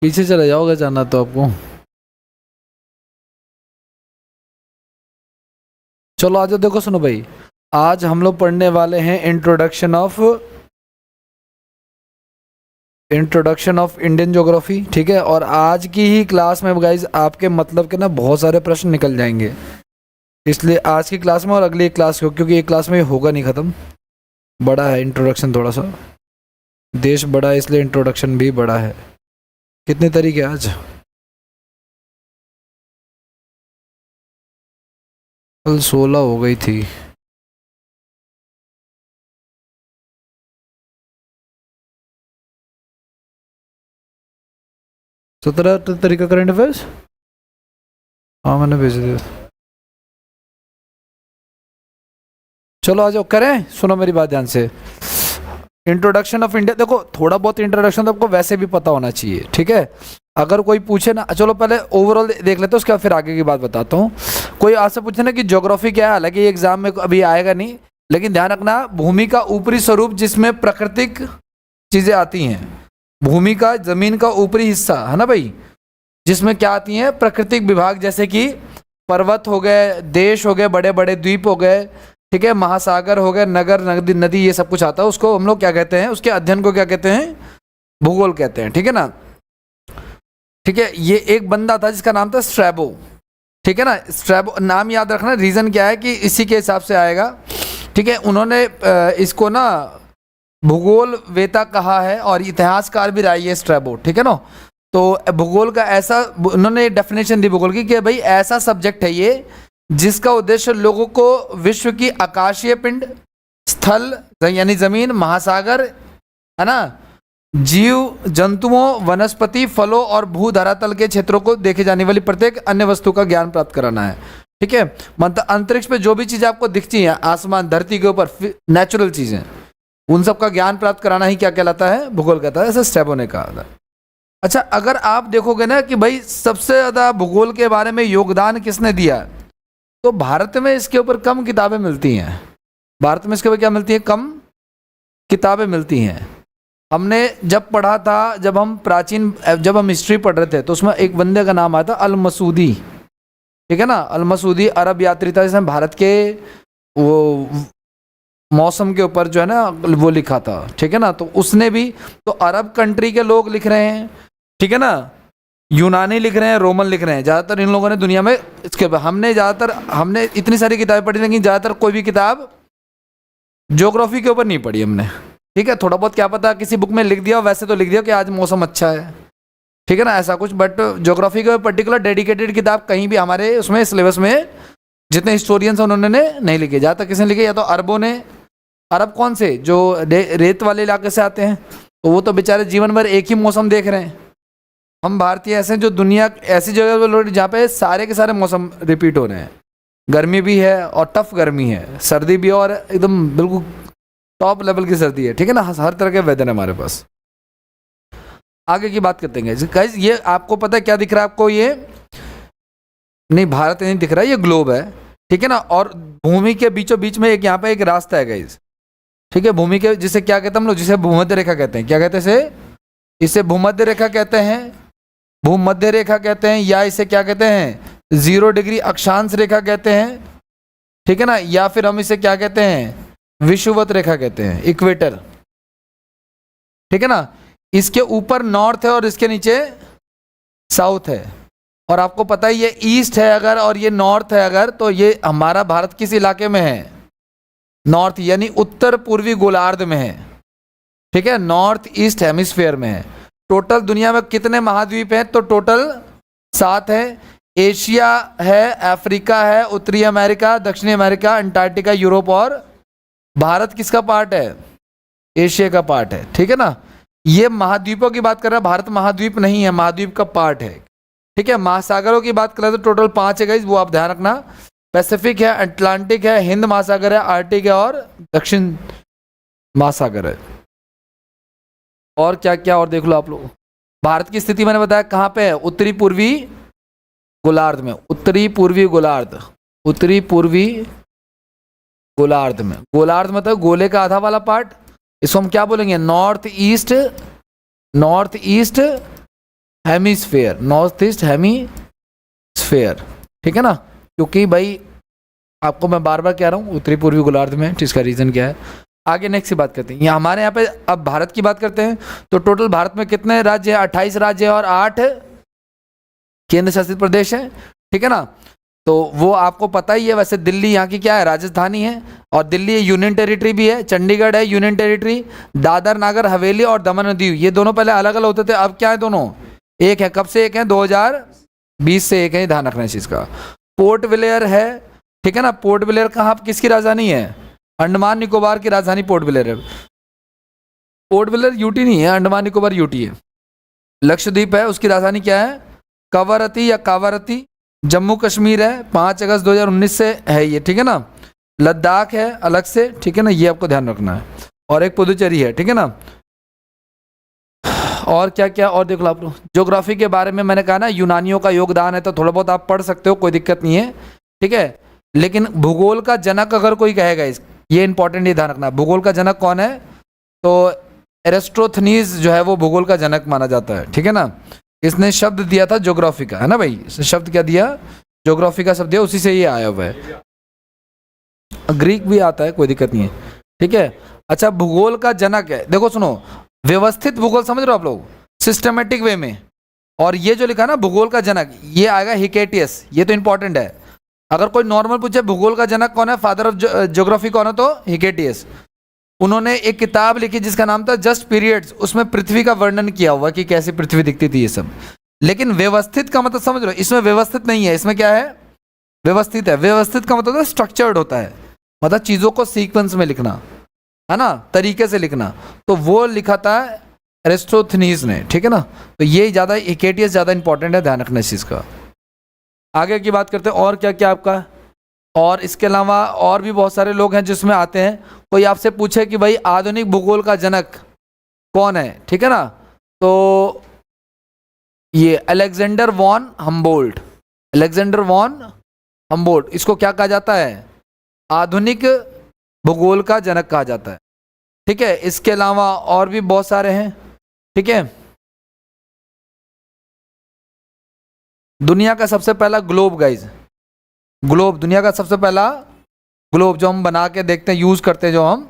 पीछे चले जाओगे जाना तो आपको। चलो आज देखो सुनो भाई, आज हम लोग पढ़ने वाले हैं इंट्रोडक्शन ऑफ इंडियन ज्योग्राफी, ठीक है। और आज की ही क्लास में गाइज आपके मतलब के ना बहुत सारे प्रश्न निकल जाएंगे, इसलिए आज की क्लास में और अगली क्लास को, क्योंकि एक क्लास में ये होगा नहीं ख़त्म। बड़ा है इंट्रोडक्शन, थोड़ा सा देश बड़ा है इसलिए इंट्रोडक्शन भी बड़ा है। कितने तरीके आज? कल 16 हो गई थी। सत्रह तरीका करंट अफेयर्स, हाँ मैंने भेज दिया। चलो आ जाओ करें। सुनो मेरी बात ध्यान से। इंट्रोडक्शन ऑफ इंडिया, देखो थोड़ा बहुत इंट्रोडक्शन तो आपको वैसे भी पता होना चाहिए, ठीक है। अगर कोई पूछे ना, चलो पहले ओवरऑल देख लेते हैं, उसके बाद फिर आगे की बात बताता हूँ। कोई आपसे पूछे ना कि ज्योग्राफी क्या है, हालांकि एग्जाम में अभी आएगा नहीं, लेकिन ध्यान रखना भूमि का ऊपरी स्वरूप जिसमें प्राकृतिक चीजें आती हैं। भूमि का, जमीन का ऊपरी हिस्सा है ना भाई, जिसमें क्या आती हैं प्राकृतिक विभाग, जैसे कि पर्वत हो गए, देश हो गए, बड़े बड़े द्वीप हो गए, ठीक है, महासागर हो गए, नगर नदी नदी, ये सब कुछ आता है। उसको हम लोग क्या कहते हैं, उसके अध्ययन को क्या कहते हैं, भूगोल कहते हैं, ठीक है ना। ठीक है, ये एक बंदा था जिसका नाम था स्ट्रैबो, ठीक है ना। स्ट्रैबो नाम याद रखना, रीजन क्या है कि इसी के हिसाब से आएगा, ठीक है। उन्होंने इसको ना भूगोल वेता कहा है और इतिहासकार भी रहा है ये स्ट्रैबो, ठीक है ना। तो भूगोल का ऐसा, उन्होंने डेफिनेशन दी भूगोल की कि भाई ऐसा सब्जेक्ट है ये जिसका उद्देश्य लोगों को विश्व की आकाशीय पिंड, स्थल यानी जमीन, महासागर, है ना, जीव जंतुओं, वनस्पति, फलों और भू धरातल के क्षेत्रों को देखे जाने वाली प्रत्येक अन्य वस्तु का ज्ञान प्राप्त कराना है, ठीक है। मतलब अंतरिक्ष पे जो भी चीजें आपको दिखती हैं, आसमान धरती के ऊपर नेचुरल चीजें, उन सब का ज्ञान प्राप्त कराना ही क्या कहलाता है, भूगोल कहता है, ऐसा स्ट्रैबो ने कहा था। अच्छा, अगर आप देखोगे ना कि भाई सबसे ज्यादा भूगोल के बारे में योगदान किसने दिया, तो भारत में इसके ऊपर कम किताबें मिलती हैं। भारत में इसके ऊपर क्या मिलती है, कम किताबें मिलती हैं। हमने जब पढ़ा था, जब हम हिस्ट्री पढ़ रहे थे, तो उसमें एक बंदे का नाम आया था अल मसूदी, ठीक है ना। अल मसूदी अरब यात्री था, जिसने भारत के वो मौसम के ऊपर जो है ना वो लिखा था, ठीक है ना। तो उसने भी, तो अरब कंट्री के लोग लिख रहे हैं, ठीक है ना, यूनानी लिख रहे हैं, रोमन लिख रहे हैं, ज़्यादातर इन लोगों ने दुनिया में इसके, हमने इतनी सारी किताबें पढ़ी, लेकिन ज़्यादातर कोई भी किताब ज्योग्राफी के ऊपर नहीं पढ़ी हमने, ठीक है। थोड़ा बहुत क्या पता किसी बुक में लिख दिया, वैसे तो लिख दिया कि आज मौसम अच्छा है, ठीक है ना, ऐसा कुछ। बट ज्योग्राफी के पर्टिकुलर डेडिकेटेड किताब कहीं भी हमारे उसमें सिलेबस में जितने हिस्टोरियंस हैं उन्होंने नहीं लिखे। ज़्यादातर किसने लिखे, या तो अरबों ने, अरब कौन से, जो रेत वाले इलाके से आते हैं, तो वो तो बेचारे जीवन भर एक ही मौसम देख रहे हैं। हम भारतीय ऐसे हैं जो दुनिया ऐसी जगह पर लोग जहाँ पे सारे के सारे मौसम रिपीट हो रहे हैं, गर्मी भी है और टफ गर्मी है, सर्दी भी है और एकदम बिल्कुल टॉप लेवल की सर्दी है, ठीक है ना। हर तरह के वेदर है हमारे पास। आगे की बात करते हैं गाइस। ये आपको पता है क्या दिख रहा है आपको, ये नहीं, भारत नहीं दिख रहा है, ये ग्लोब है, ठीक है ना। और भूमि के बीचों बीच में एक यहाँ पे एक रास्ता है गाइस, ठीक है। भूमि के, जिसे क्या कहते हैं हम लोग, जिसे भूमध्य रेखा कहते हैं, क्या कहते हैं इसे भूमध्य रेखा कहते हैं, भूमध्य रेखा कहते हैं, या इसे क्या कहते हैं, 0 डिग्री अक्षांश रेखा कहते हैं, ठीक है ना। या फिर हम इसे क्या कहते हैं, विषुवत रेखा कहते हैं, इक्वेटर, ठीक है ना। इसके ऊपर नॉर्थ है और इसके नीचे साउथ है। और आपको पता है ये ईस्ट है अगर और ये नॉर्थ है अगर, तो ये हमारा भारत किस इलाके में है, नॉर्थ यानी उत्तर पूर्वी गोलार्ध में है, ठीक है, नॉर्थ ईस्ट हेमिस्फीयर में है। टोटल दुनिया में कितने महाद्वीप हैं, तो टोटल 7 है। एशिया है, अफ्रीका है, उत्तरी अमेरिका, दक्षिणी अमेरिका, अंटार्कटिका, यूरोप, और भारत किसका पार्ट है, एशिया का पार्ट है, ठीक है ना। ये महाद्वीपों की बात कर रहा है, भारत महाद्वीप नहीं है, महाद्वीप का पार्ट है, ठीक है। महासागरों की बात करें तो टोटल 5 है गाइस, वो आप ध्यान रखना। पैसिफिक है, अटलांटिक है, हिंद महासागर है, आर्टिक है और दक्षिण महासागर है। और क्या क्या और देख लो आप लोग। भारत की स्थिति मैंने बताया कहाँ पे है, उत्तरी पूर्वी गोलार्ध में, उत्तरी पूर्वी गोलार्ध, उत्तरी पूर्वी गोलार्ध में। गोलार्ध मतलब गोले का आधा वाला पार्ट, इसको हम क्या बोलेंगे, north east hemisphere, north east hemisphere, ठीक है ना, क्योंकि भाई आपको मैं बार बार कह रहा हूँ उत्तरी पूर्वी गोलार्ध में, जिसका रीजन क्या है। आगे नेक्स्ट की बात करते हैं, यहाँ हमारे यहाँ पे अब भारत की बात करते हैं। तो टोटल भारत में कितने राज्य हैं? 28 राज्य और 8 केंद्र शासित प्रदेश हैं, ठीक है ना। तो वो आपको पता ही है, वैसे दिल्ली यहाँ की क्या है? राजधानी है, और दिल्ली यूनियन टेरिटरी भी है। चंडीगढ़ है यूनियन टेरिटरी। दादर नागर हवेली और दमन और दीव, ये दोनों पहले अलग अलग होते थे, अब क्या है? दोनों एक है। कब से एक है? 2020 से एक है, ध्यान रखना इस चीज का। पोर्ट ब्लेयर है, ठीक है ना। पोर्ट ब्लेयर कहाँ, किसकी राजधानी है? अंडमान निकोबार की राजधानी पोर्ट ब्लेयर है। पोर्ट ब्लेयर यूटी नहीं है, अंडमान निकोबार यूटी है। लक्षद्वीप है, उसकी राजधानी क्या है? कवरती या कावरती। जम्मू कश्मीर है, 5 अगस्त 2019 से है ये, ठीक है ना। लद्दाख है अलग से, ठीक है ना, ये आपको ध्यान रखना है। और एक पुदुचेरी है, ठीक है ना। और क्या क्या और देख लो आप लोग। ज्योग्राफी के बारे में मैंने कहा ना, यूनानियों का योगदान है, तो थोड़ा बहुत आप पढ़ सकते हो, कोई दिक्कत नहीं है, ठीक है। लेकिन भूगोल का जनक अगर कोई कहेगा, ये इंपॉर्टेंट, ये ध्यान रखना, भूगोल का जनक कौन है? तो एरिस्टोथनीज जो है वो भूगोल का जनक माना जाता है, ठीक है ना। इसने शब्द दिया था ज्योग्राफी का, है ना भाई। इसने शब्द क्या दिया? ज्योग्राफी का शब्द दिया, उसी से ये आया हुआ है। ग्रीक भी आता है, कोई दिक्कत नहीं है, ठीक है। अच्छा, भूगोल का जनक है, देखो सुनो, व्यवस्थित भूगोल समझ रहे हो आप लोग, सिस्टमेटिक वे में। और ये जो लिखा ना भूगोल का जनक, ये आएगा हिकेटियस, ये तो इंपॉर्टेंट है। अगर कोई नॉर्मल पूछे भूगोल का जनक कौन है, फादर ऑफ ज्योग्राफी कौन है, तो हिकेटियस। उन्होंने एक किताब लिखी जिसका नाम था जस्ट पीरियड्स, उसमें पृथ्वी का वर्णन किया हुआ कि कैसी पृथ्वी दिखती थी, ये सब। लेकिन व्यवस्थित का मतलब समझ लो, इसमें व्यवस्थित नहीं है, इसमें क्या है? व्यवस्थित है। व्यवस्थित का मतलब स्ट्रक्चर्ड होता है, मतलब चीजों को सीक्वेंस में लिखना, है ना, तरीके से लिखना। तो वो लिखा था एरिस्टोथनीज ने, ठीक है ना। तो ये ज्यादा, हिकेटियस ज्यादा इंपॉर्टेंट है, ध्यान रखना इस चीज का। आगे की बात करते हैं, और क्या क्या आपका। और इसके अलावा और भी बहुत सारे लोग हैं जिसमें आते हैं। कोई आपसे पूछे कि भाई आधुनिक भूगोल का जनक कौन है, ठीक है ना, तो ये Alexander von Humboldt. Alexander von Humboldt, इसको क्या कहा जाता है? आधुनिक भूगोल का जनक कहा जाता है, ठीक है। इसके अलावा और भी बहुत सारे हैं, ठीक है। दुनिया का सबसे पहला ग्लोब गाइज, ग्लोब, दुनिया का सबसे पहला ग्लोब जो हम बना के देखते हैं, यूज करते हैं जो हम,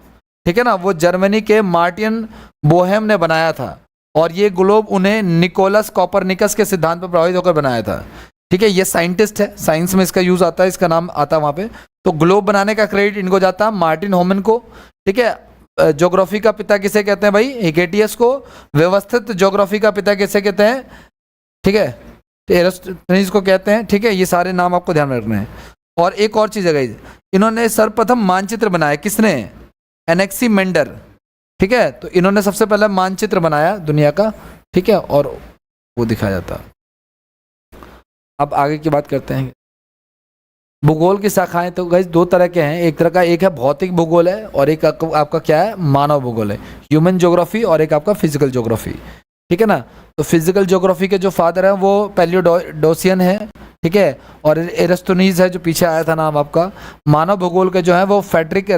ठीक है ना, वो जर्मनी के मार्टिन बोहेम ने बनाया था। और ये ग्लोब उन्हें निकोलस कॉपरनिकस के सिद्धांत पर प्रभावित होकर बनाया था, ठीक है। ये साइंटिस्ट है, साइंस में इसका यूज आता है, इसका नाम आता है वहां पे। तो ग्लोब बनाने का क्रेडिट इनको जाता है, मार्टिन होमन को, ठीक है। ज्योग्राफी का पिता किसे कहते हैं भाई? हिकेटियस को। व्यवस्थित ज्योग्राफी का पिता किसे कहते हैं? ठीक है, एरिस्टोथनीज को कहते हैं, ठीक है। ये सारे नाम आपको ध्यान में रखने हैं। और एक और चीज है गाइस, इन्होंने सर्वप्रथम मानचित्र बनाया, किसने? एनेक्सीमेंडर, ठीक है। तो इन्होंने सबसे पहला मानचित्र बनाया दुनिया का, ठीक है, और वो दिखाया जाता। अब आगे की बात करते हैं। भूगोल की शाखाएं तो गाइस दो तरह के हैं, एक तरह का, एक है भौतिक भूगोल है, और एक आपका क्या है? मानव भूगोल है, ह्यूमन ज्योग्राफी, और एक आपका फिजिकल ज्योग्राफी, ठीक है ना। तो फिजिकल ज्योग्राफी के जो फादर हैं वो पैलियोडोसियन है, ठीक है। और एरिस्टोथनीज है जो पीछे आया था नाम आपका। मानव भूगोल के जो है वो फ्रेडरिक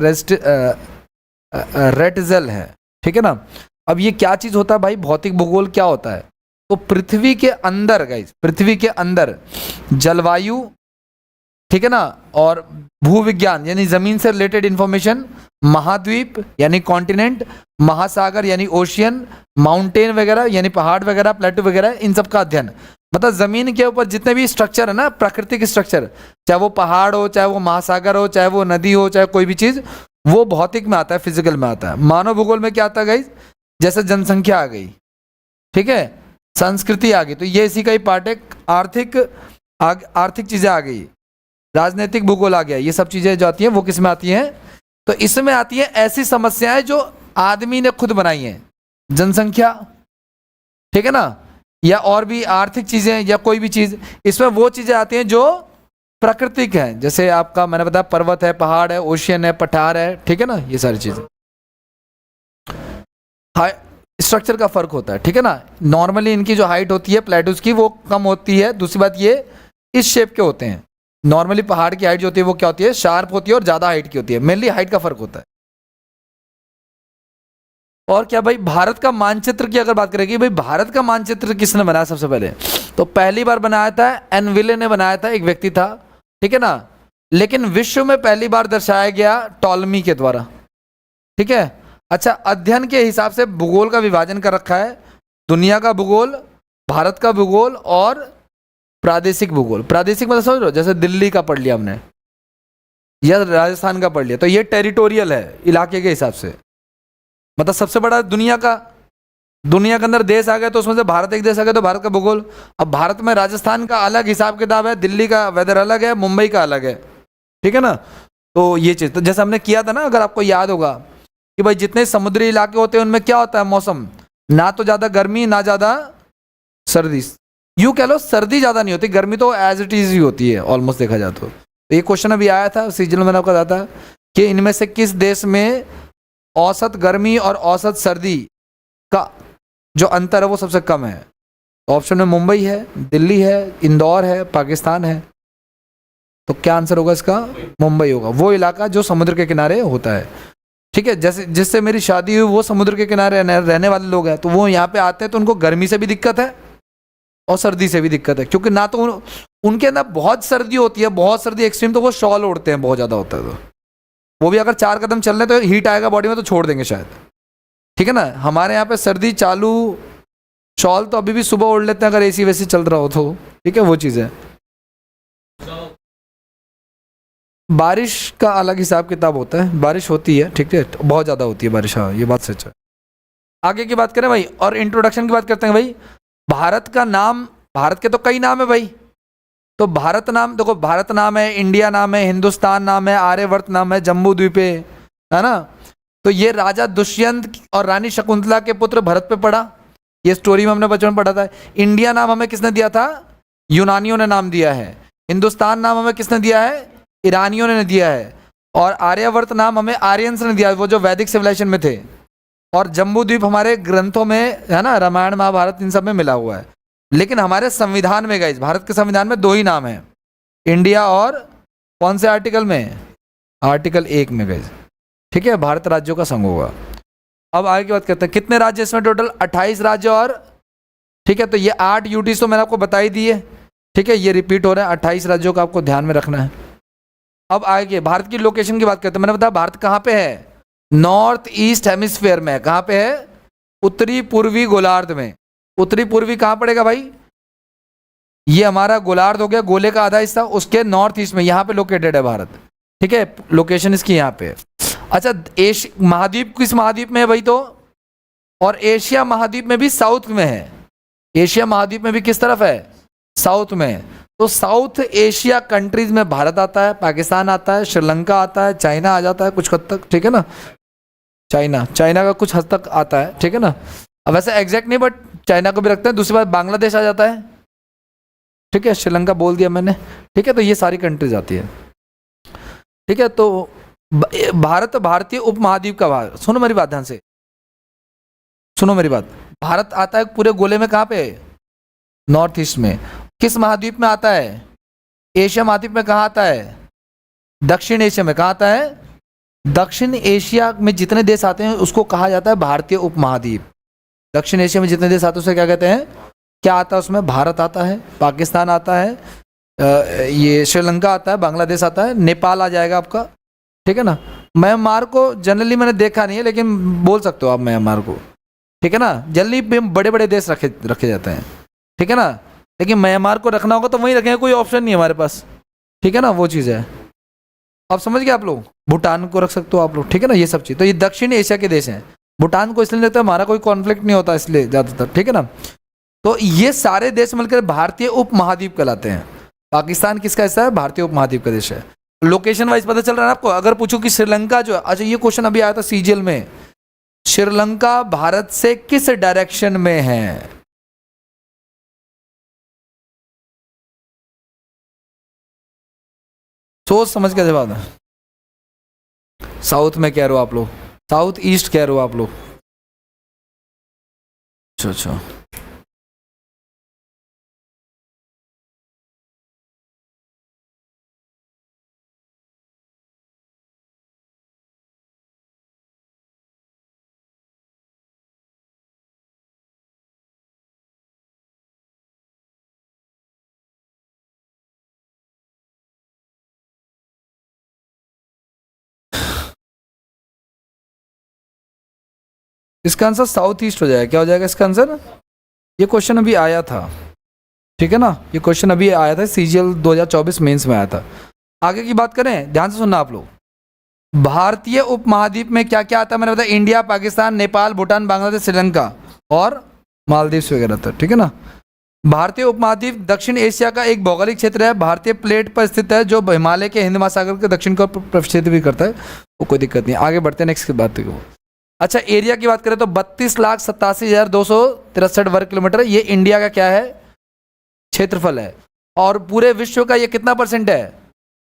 रेटजेल है, ठीक है ना। अब ये क्या चीज होता है भाई? भौतिक भूगोल क्या होता है? तो पृथ्वी के अंदर गाइस, पृथ्वी के अंदर जलवायु, ठीक है ना, और भूविज्ञान यानी जमीन से रिलेटेड इंफॉर्मेशन, महाद्वीप यानी कॉन्टिनेंट, महासागर यानी ओशियन, माउंटेन वगैरह यानी पहाड़ वगैरह, प्लेटू वगैरह, इन सब का अध्ययन। मतलब जमीन के ऊपर जितने भी स्ट्रक्चर है ना, प्राकृतिक स्ट्रक्चर, चाहे वो पहाड़ हो, चाहे वो महासागर हो, चाहे वो नदी हो, चाहे कोई भी चीज, वो भौतिक में आता है, फिजिकल में आता है। मानव भूगोल में क्या आता है गाइस? जैसे जनसंख्या आ गई, ठीक है, संस्कृति आ गई, तो ये इसी का ही पार्ट है। आर्थिक चीजें आ गई, राजनीतिक भूगोल आ गया, ये सब चीजें जो आती हैं वो किस में आती हैं? तो इसमें आती है ऐसी समस्याएं जो आदमी ने खुद बनाई हैं, जनसंख्या, ठीक है ना, या और भी आर्थिक चीजें या कोई भी चीज, इसमें वो चीजें आती हैं जो प्राकृतिक हैं, जैसे आपका मैंने बताया पर्वत है, पहाड़ है, ओशियन है, पठार है, ठीक है ना, ये सारी चीजें। स्ट्रक्चर का फर्क होता है, ठीक है ना। नॉर्मली इनकी जो हाइट होती है प्लेटूज की वो कम होती है। दूसरी बात ये इस शेप के होते हैं। नॉर्मली पहाड़ की हाइट जो होती है वो क्या होती है? शार्प होती है और ज्यादा हाइट की होती है। मेनली हाइट का फर्क होता है। और क्या भाई, भारत का मानचित्र की अगर बात करेंगे भाई, भारत का मानचित्र किसने बनाया सबसे पहले, तो पहली बार बनाया था एनविले ने बनाया था, एक व्यक्ति था, ठीक है ना। लेकिन विश्व में पहली बार दर्शाया गया टॉलमी के द्वारा, ठीक है। अच्छा, अध्ययन के हिसाब से भूगोल का विभाजन कर रखा है, दुनिया का भूगोल, भारत का भूगोल और प्रादेशिक भूगोल। प्रादेशिक मतलब समझ रहे हो, जैसे दिल्ली का पढ़ लिया हमने या राजस्थान का पढ़ लिया, तो ये टेरिटोरियल है इलाके के हिसाब से, मतलब सबसे बड़ा दुनिया का, दुनिया के अंदर देश आ गया तो उसमें से भारत एक देश आ गया, तो भारत का भूगोल। अब भारत में राजस्थान का अलग हिसाब किताब है, दिल्ली का वेदर अलग है, मुंबई का अलग है, ठीक है ना। तो ये चीज, तो जैसे हमने किया था ना, अगर आपको याद होगा कि भाई जितने समुद्री इलाके होते हैं उनमें क्या होता है मौसम, ना तो ज्यादा गर्मी ना ज्यादा सर्दी, यूं कह लो सर्दी ज्यादा नहीं होती, गर्मी तो एज इट इज ही होती है ऑलमोस्ट देखा जाए तो। ये क्वेश्चन अभी आया था सीजन में, मैंने आपको बताया था कि इनमें से किस देश में औसत गर्मी और औसत सर्दी का जो अंतर है वो सबसे कम है। ऑप्शन में मुंबई है, दिल्ली है, इंदौर है, पाकिस्तान है। तो क्या आंसर होगा इसका, मुंबई होगा, वो इलाका जो समुद्र के किनारे होता है, ठीक है। जैसे जिससे मेरी शादी हुई वो समुद्र के किनारे रहने वाले लोग हैं, तो वो यहाँ पे आते हैं तो उनको गर्मी से भी दिक्कत है और सर्दी से भी दिक्कत है, क्योंकि ना तो उनके अंदर बहुत सर्दी होती है, बहुत सर्दी एक्सट्रीम, तो वो शॉल ओढ़ते हैं, बहुत ज़्यादा होता है, तो वो भी अगर 4 कदम चल रहे तो हीट आएगा बॉडी में तो छोड़ देंगे शायद, ठीक है ना। हमारे यहाँ पे सर्दी चालू, शॉल तो अभी भी सुबह ओढ़ लेते हैं अगर एसी वैसी चल रहा हो तो, ठीक है, वो चीज़ है। बारिश का अलग हिसाब किताब होता है, बारिश होती है, ठीक है, बहुत ज़्यादा होती है बारिश, हाँ ये बात सच है। आगे की बात करें भाई, और इंट्रोडक्शन की बात करते हैं भाई। भारत का नाम, भारत के तो कई नाम है भाई, तो भारत नाम देखो, भारत नाम है, इंडिया नाम है, हिंदुस्तान नाम है, आर्यवर्त नाम है, जम्बू द्वीपे, है ना। तो ये राजा दुष्यंत और रानी शकुंतला के पुत्र भरत पे पड़ा, ये स्टोरी में हमने बचपन में पढ़ा था। इंडिया नाम हमें किसने दिया था, यूनानियों ने नाम दिया है। हिंदुस्तान नाम हमें किसने दिया है, ईरानियों ने दिया है। और आर्यवर्त नाम हमें आर्यंस ने दिया, वो जो वैदिक सिविलाइजेशन में थे। और जम्बू द्वीप हमारे ग्रंथों में है ना, रामायण महाभारत इन सब में मिला हुआ है। लेकिन हमारे संविधान में गाइस, भारत के संविधान में 2 ही नाम है, इंडिया और कौन से आर्टिकल में, आर्टिकल 1 में गाइस, ठीक है, भारत राज्यों का संघ होगा। अब आगे की बात करते हैं, कितने राज्य इसमें टोटल, 28 राज्य, और ठीक है, तो ये 8 यूटी तो मैंने आपको बता ही दी है, ठीक है, ये रिपीट हो रहा है, 28 राज्यों का आपको ध्यान में रखना है। अब आगे भारत की लोकेशन की बात करते हैं। मैंने बताया भारत कहाँ पे है, नॉर्थ ईस्ट हेमिस्फेयर में है। कहाँ पे है, उत्तरी पूर्वी गोलार्ध में। उत्तरी पूर्वी कहाँ पड़ेगा भाई, ये हमारा गोलार्ध हो गया, गोले का आधा हिस्सा, उसके नॉर्थ ईस्ट में यहाँ पे लोकेटेड है भारत, ठीक है, लोकेशन इसकी यहाँ पे। अच्छा, महाद्वीप किस महाद्वीप में है भाई, तो और एशिया महाद्वीप में भी साउथ में है, एशिया महाद्वीप में भी किस तरफ है, साउथ में। तो साउथ एशिया कंट्रीज में भारत आता है, पाकिस्तान आता है, श्रीलंका आता है, चाइना आ जाता है कुछ हद तक, ठीक है ना, चाइना का कुछ हद तक आता है, ठीक है ना। अब वैसे एग्जैक्ट नहीं, बट चाइना को भी रखते हैं। दूसरी बात, बांग्लादेश आ जाता है, ठीक है, श्रीलंका बोल दिया मैंने, ठीक है, तो ये सारी कंट्रीज आती है, ठीक है। तो भारत भारतीय उपमहाद्वीप का भाग, सुनो मेरी बात ध्यान से, सुनो मेरी बात। भारत आता है पूरे गोले में कहाँ पे, नॉर्थ ईस्ट में। किस महाद्वीप में आता है, एशिया महाद्वीप में। कहाँ आता है, दक्षिण एशिया में। कहाँ आता है, दक्षिण एशिया में जितने देश आते हैं उसको कहा जाता है भारतीय उपमहाद्वीप। दक्षिण एशिया में जितने देश आते हैं उसे क्या कहते हैं, क्या आता है उसमें, भारत आता है, पाकिस्तान आता है, ये श्रीलंका आता है, बांग्लादेश आता है, नेपाल आ जाएगा आपका, ठीक है ना। म्यांमार को जनरली मैंने देखा नहीं है, लेकिन बोल सकते हो आप म्यांमार को, ठीक है ना। जनरली बड़े बड़े देश रखे जाते हैं, ठीक है ना, लेकिन म्यांमार को रखना होगा तो वहीं रखेंगे, कोई ऑप्शन नहीं है हमारे पास, ठीक है ना, वो चीज़ है। आप समझ गए आप लोग, भूटान को रख सकते हो आप लोग, ठीक है ना, ये सब चीज़। तो ये दक्षिण एशिया के देश हैं। भूटान को इसलिए लगता है हमारा कोई कॉन्फ्लिक्ट नहीं होता इसलिए ज़्यादातर, ठीक है ना। तो ये सारे देश मिलकर भारतीय उपमहाद्वीप कहलाते हैं। पाकिस्तान किसका हिस्सा है, भारतीय उपमहाद्वीप का देश है। लोकेशन वाइज पता चल रहा है आपको। अगर पूछूं कि श्रीलंका जो है, अच्छा ये क्वेश्चन अभी आया था सीजीएल में, श्रीलंका भारत से किस डायरेक्शन में है, सोच समझ के जवाब है। साउथ में कह रहे हो आप लोग, साउथ ईस्ट कह रहे हो आप लोग, अच्छा अच्छा। इसका आंसर साउथ ईस्ट हो जाएगा। क्या हो जाएगा इसका आंसर? ये क्वेश्चन अभी आया था, ठीक है ना, ये क्वेश्चन अभी आया था, CGL 2024 मेंस में आया था। आगे की बात करें, ध्यान से सुनना आप लोग। भारतीय उपमहाद्वीप में क्या क्या आता है? मैंने बताया इंडिया, पाकिस्तान, नेपाल, भूटान, बांग्लादेश, श्रीलंका और मालदीव्स वगैरह था, ठीक है ना। भारतीय उपमहाद्वीप दक्षिण एशिया का एक भौगोलिक क्षेत्र है, भारतीय प्लेट पर स्थित है, जो हिमालय के हिंद महासागर के दक्षिण को प्रक्षेपित भी करता है। वो कोई दिक्कत नहीं। आगे बढ़ते हैं नेक्स्ट की बात को। अच्छा, एरिया की बात करें तो 32,87,263 वर्ग किलोमीटर, ये इंडिया का क्या है? क्षेत्रफल है। और पूरे विश्व का ये कितना परसेंट है?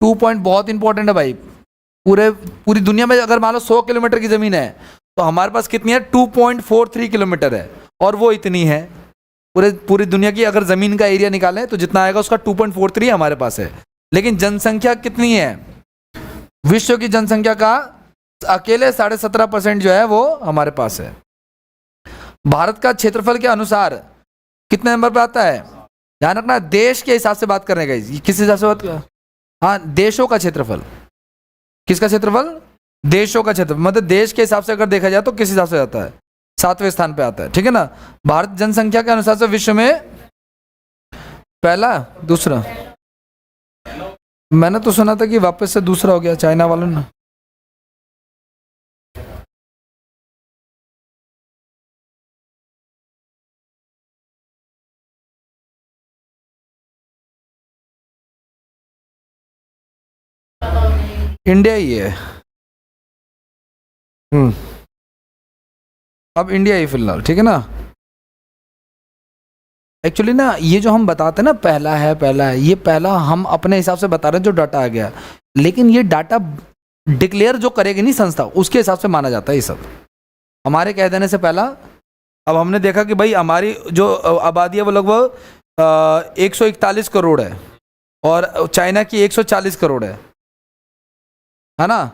2 पॉइंट, बहुत इंपॉर्टेंट है भाई। पूरी दुनिया में अगर मान लो 100 किलोमीटर की जमीन है तो हमारे पास कितनी है? 2.43 किलोमीटर है, और वो इतनी है। पूरी दुनिया की अगर जमीन का एरिया निकालें तो जितना आएगा उसका 2.43 हमारे पास है। लेकिन जनसंख्या कितनी है? विश्व की जनसंख्या का अकेले 17.5% जो है वो हमारे पास है। भारत का क्षेत्रफल के अनुसार कितने नंबर पे आता है? ध्यान रखना, देश के हिसाब से बात करने का। किस हिसाब से बात कर? हाँ, देशों का क्षेत्रफल। किसका क्षेत्रफल? देशों का क्षेत्रफल। मतलब देश के हिसाब से अगर देखा जाए तो किस हिसाब से आता है? 7वें स्थान पे आता है, ठीक है ना। भारत जनसंख्या के अनुसार से विश्व में पहला, दूसरा। मैंने तो सुना था कि वापस से दूसरा हो गया चाइना वालों ने। इंडिया ही है। अब इंडिया ही फिलहाल, ठीक है ना। एक्चुअली ना ये जो हम बताते हैं ना पहला है, ये पहला हम अपने हिसाब से बता रहे हैं जो डाटा आ गया, लेकिन ये डाटा डिक्लेयर जो करेगी नहीं संस्था, उसके हिसाब से माना जाता है ये सब। हमारे कह देने से पहला। अब हमने देखा कि भाई हमारी जो आबादी है वो लगभग 141 करोड़ है, और चाइना की 140 करोड़ है ना।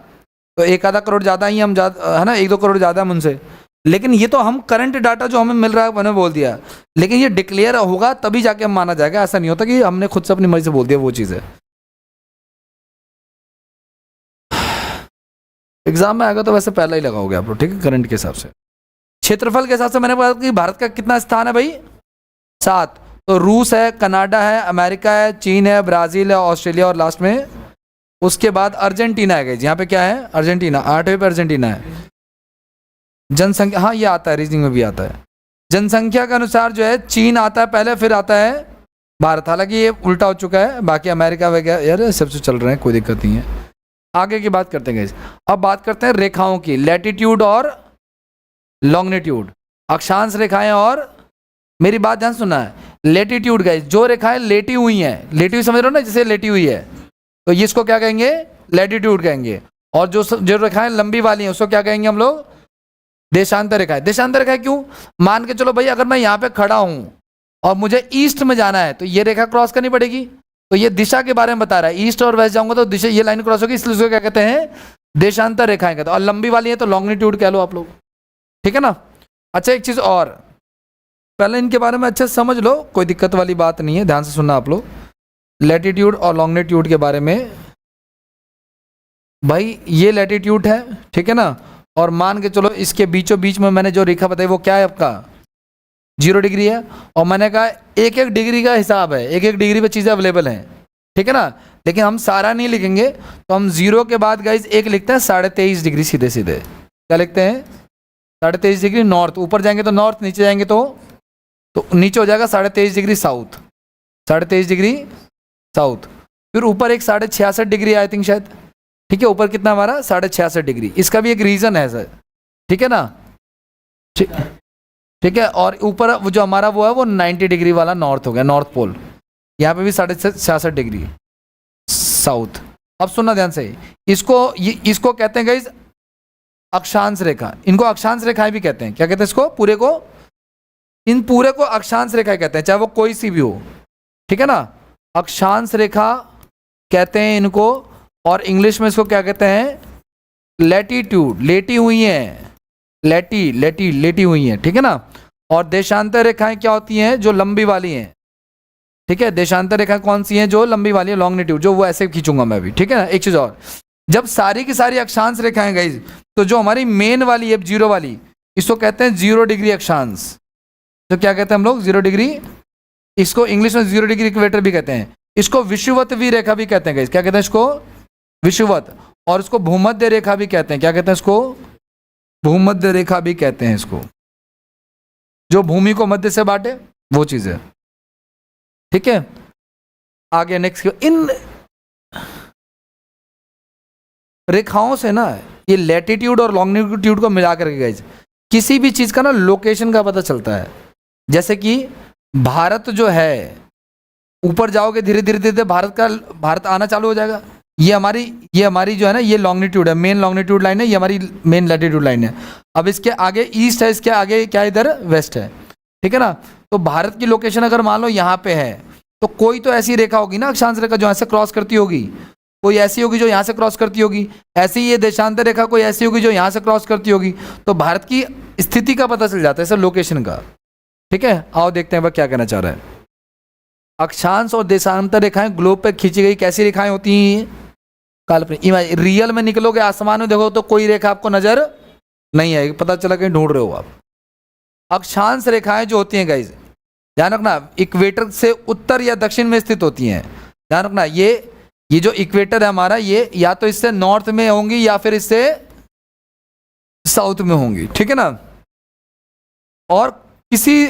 तो 1 आधा करोड़ ज़्यादा ही हम है ना, 1-2 करोड़ ज़्यादा हम उनसे। लेकिन ये तो हम करंट डाटा जो हमें मिल रहा है मैंने बोल दिया, लेकिन ये डिक्लेयर होगा तभी जाके हम माना जाएगा। ऐसा नहीं होता कि हमने खुद से अपनी मर्जी से बोल दिया, वो चीज़ है। एग्जाम में आएगा तो वैसे पहला ही लगाओगे आप लोग, ठीक है, करंट के हिसाब से। क्षेत्रफल के हिसाब से मैंने बताया कि भारत का कितना स्थान है भाई? 7। तो रूस है, कनाडा है, अमेरिका है, चीन है, ब्राज़ील है, ऑस्ट्रेलिया, और लास्ट में उसके बाद अर्जेंटीना है। यहाँ पे क्या है? अर्जेंटीना। 8वें पे अर्जेंटीना है। जनसंख्या, हाँ ये आता है, रीजनिंग में भी आता है। जनसंख्या के अनुसार जो है चीन आता है पहले, फिर आता है भारत। हालांकि ये उल्टा हो चुका है, बाकी अमेरिका वगैरह यार सबसे चल रहे हैं, कोई दिक्कत नहीं है। आगे की बात करते हैं गाइस। अब बात करते हैं रेखाओं की, लैटिट्यूड और लॉन्गिट्यूड, अक्षांश रेखाएं। और मेरी बात ध्यान सुनना है, लैटिट्यूड गाइस, जो रेखाएं लेटी हुई हैं, लेटी हुई समझ रहे हो ना, जैसे लेटी हुई है तो ये इसको क्या कहेंगे? लैटिट्यूड कहेंगे। और जो रेखाएं लंबी वाली हैं उसको क्या कहेंगे हम लोग? देशांतर रेखाएं। देशांतर रेखाएं क्यों? मान के चलो भाई अगर मैं यहाँ पे खड़ा हूं और मुझे ईस्ट में जाना है तो ये रेखा क्रॉस करनी पड़ेगी, तो ये दिशा के बारे में बता रहा है। ईस्ट और वेस्ट जाऊंगा तो दिशा, ये लाइन क्रॉस होगी, इसलिए उसको क्या कहते हैं? देशांतर रेखाएं कहते हैं। और लंबी वाली है तो लॉन्गिट्यूड कह लो आप लोग, ठीक है ना। अच्छा, एक चीज और, पहले इनके बारे में अच्छे से समझ लो, कोई दिक्कत वाली बात नहीं है, ध्यान से सुनना आप लोग। लैटिट्यूड और लॉन्गिट्यूड के बारे में, भाई ये लैटिट्यूड है, ठीक है ना। और मान के चलो इसके बीचों बीच में मैंने जो रेखा बताई वो क्या है आपका? 0 डिग्री है। और मैंने कहा 1-1 डिग्री का हिसाब है, 1-1 डिग्री पे चीज़ें अवेलेबल हैं, ठीक है ना। लेकिन हम सारा नहीं लिखेंगे, तो हम 0 के बाद गाइज 1 लिखते हैं, 23.5 डिग्री सीधे सीधे। क्या लिखते हैं? 23.5 डिग्री नॉर्थ। ऊपर जाएंगे तो नॉर्थ, नीचे जाएंगे तो नीचे हो जाएगा 23.5 डिग्री साउथ, 23.5 डिग्री साउथ। फिर ऊपर एक 66.5 डिग्री आई थिंक शायद, ठीक है। ऊपर कितना हमारा? 66.5 डिग्री। इसका भी एक रीजन है सर, ठीक है ना, ठीक है। और ऊपर जो हमारा वो है वो 90 डिग्री वाला नॉर्थ हो गया, नॉर्थ पोल। यहाँ पे भी 66.5 डिग्री साउथ। अब सुनना ध्यान से, इसको कहते हैं गाइस अक्षांश रेखा। इनको अक्षांश रेखाएं भी कहते हैं। क्या कहते हैं इसको? पूरे को, इन पूरे को अक्षांश रेखाएं कहते हैं, चाहे वो कोई सी भी हो, ठीक है ना। अक्षांश रेखा कहते हैं इनको। और इंग्लिश में इसको क्या कहते हैं? लैटिट्यूड। लेटी हुई हैं, लेटी हुई हैं, ठीक है ना। और देशांतर रेखाएं क्या होती हैं? जो लंबी वाली हैं, ठीक है। देशांतर रेखाएं कौन सी हैं? जो लंबी वाली है, लॉन्गिट्यूड, जो वो ऐसे खींचूंगा मैं भी, ठीक है ना। एक चीज और, जब सारी की सारी अक्षांश रेखाएं गई तो जो हमारी मेन वाली है 0 वाली, इसको कहते हैं 0 डिग्री अक्षांश। तो क्या कहते हैं हम लोग 0 डिग्री, इसको इंग्लिश में 0 डिग्री इक्वेटर भी कहते हैं। इसको विषुवत भी रेखा भी कहते हैं गाइस, क्या कहते हैं इसको, विषुवत। और इसको भूमध्य रेखा भी कहते हैं, क्या कहते हैं इसको, भूमध्य रेखा भी कहते हैं इसको, जो भूमि को मध्य से बांटे वो चीज है। ठीक है, आगे नेक्स्ट, इन रेखाओं से ना ये लैटिट्यूड और लॉन्गिट्यूड को मिला करके गाइस किसी भी चीज का ना लोकेशन का पता चलता है। जैसे कि भारत जो है, ऊपर जाओगे धीरे धीरे धीरे भारत आना चालू हो जाएगा। ये हमारी जो है ना, ये लॉन्गिट्यूड है, मेन लॉन्गिट्यूड लाइन है, ये हमारी मेन लैटिट्यूड लाइन है। अब इसके आगे ईस्ट है, इसके आगे क्या इधर वेस्ट है, ठीक है ना। तो भारत की लोकेशन अगर मान लो यहाँ पे है, तो कोई तो ऐसी रेखा होगी ना, अक्षांश रेखा जो यहाँ से क्रॉस करती होगी, कोई ऐसी होगी जो यहाँ से क्रॉस करती होगी, ऐसी ये देशांतर रेखा कोई ऐसी होगी जो यहाँ से क्रॉस करती होगी। तो भारत की स्थिति का पता चल जाता है सर, लोकेशन का। ठीक है, आओ देखते हैं वह क्या कहना चाह रहा है। अक्षांश और देशांतर रेखाएं ग्लोब पर खींची गई कैसी रेखाएं होती हैं, काल्पनिक। रियल में निकलोगे आसमान में देखो तो कोई रेखा आपको नजर नहीं आएगी, पता चला कहीं ढूंढ रहे हो आप। अक्षांश रेखाएं जो होती हैं गाइज, ध्यान रखना, इक्वेटर से उत्तर या दक्षिण में स्थित होती हैं। ध्यान रखना, ये जो इक्वेटर है हमारा, ये या तो इससे नॉर्थ में होंगी या फिर इससे साउथ में होंगी, ठीक है ना। और किसी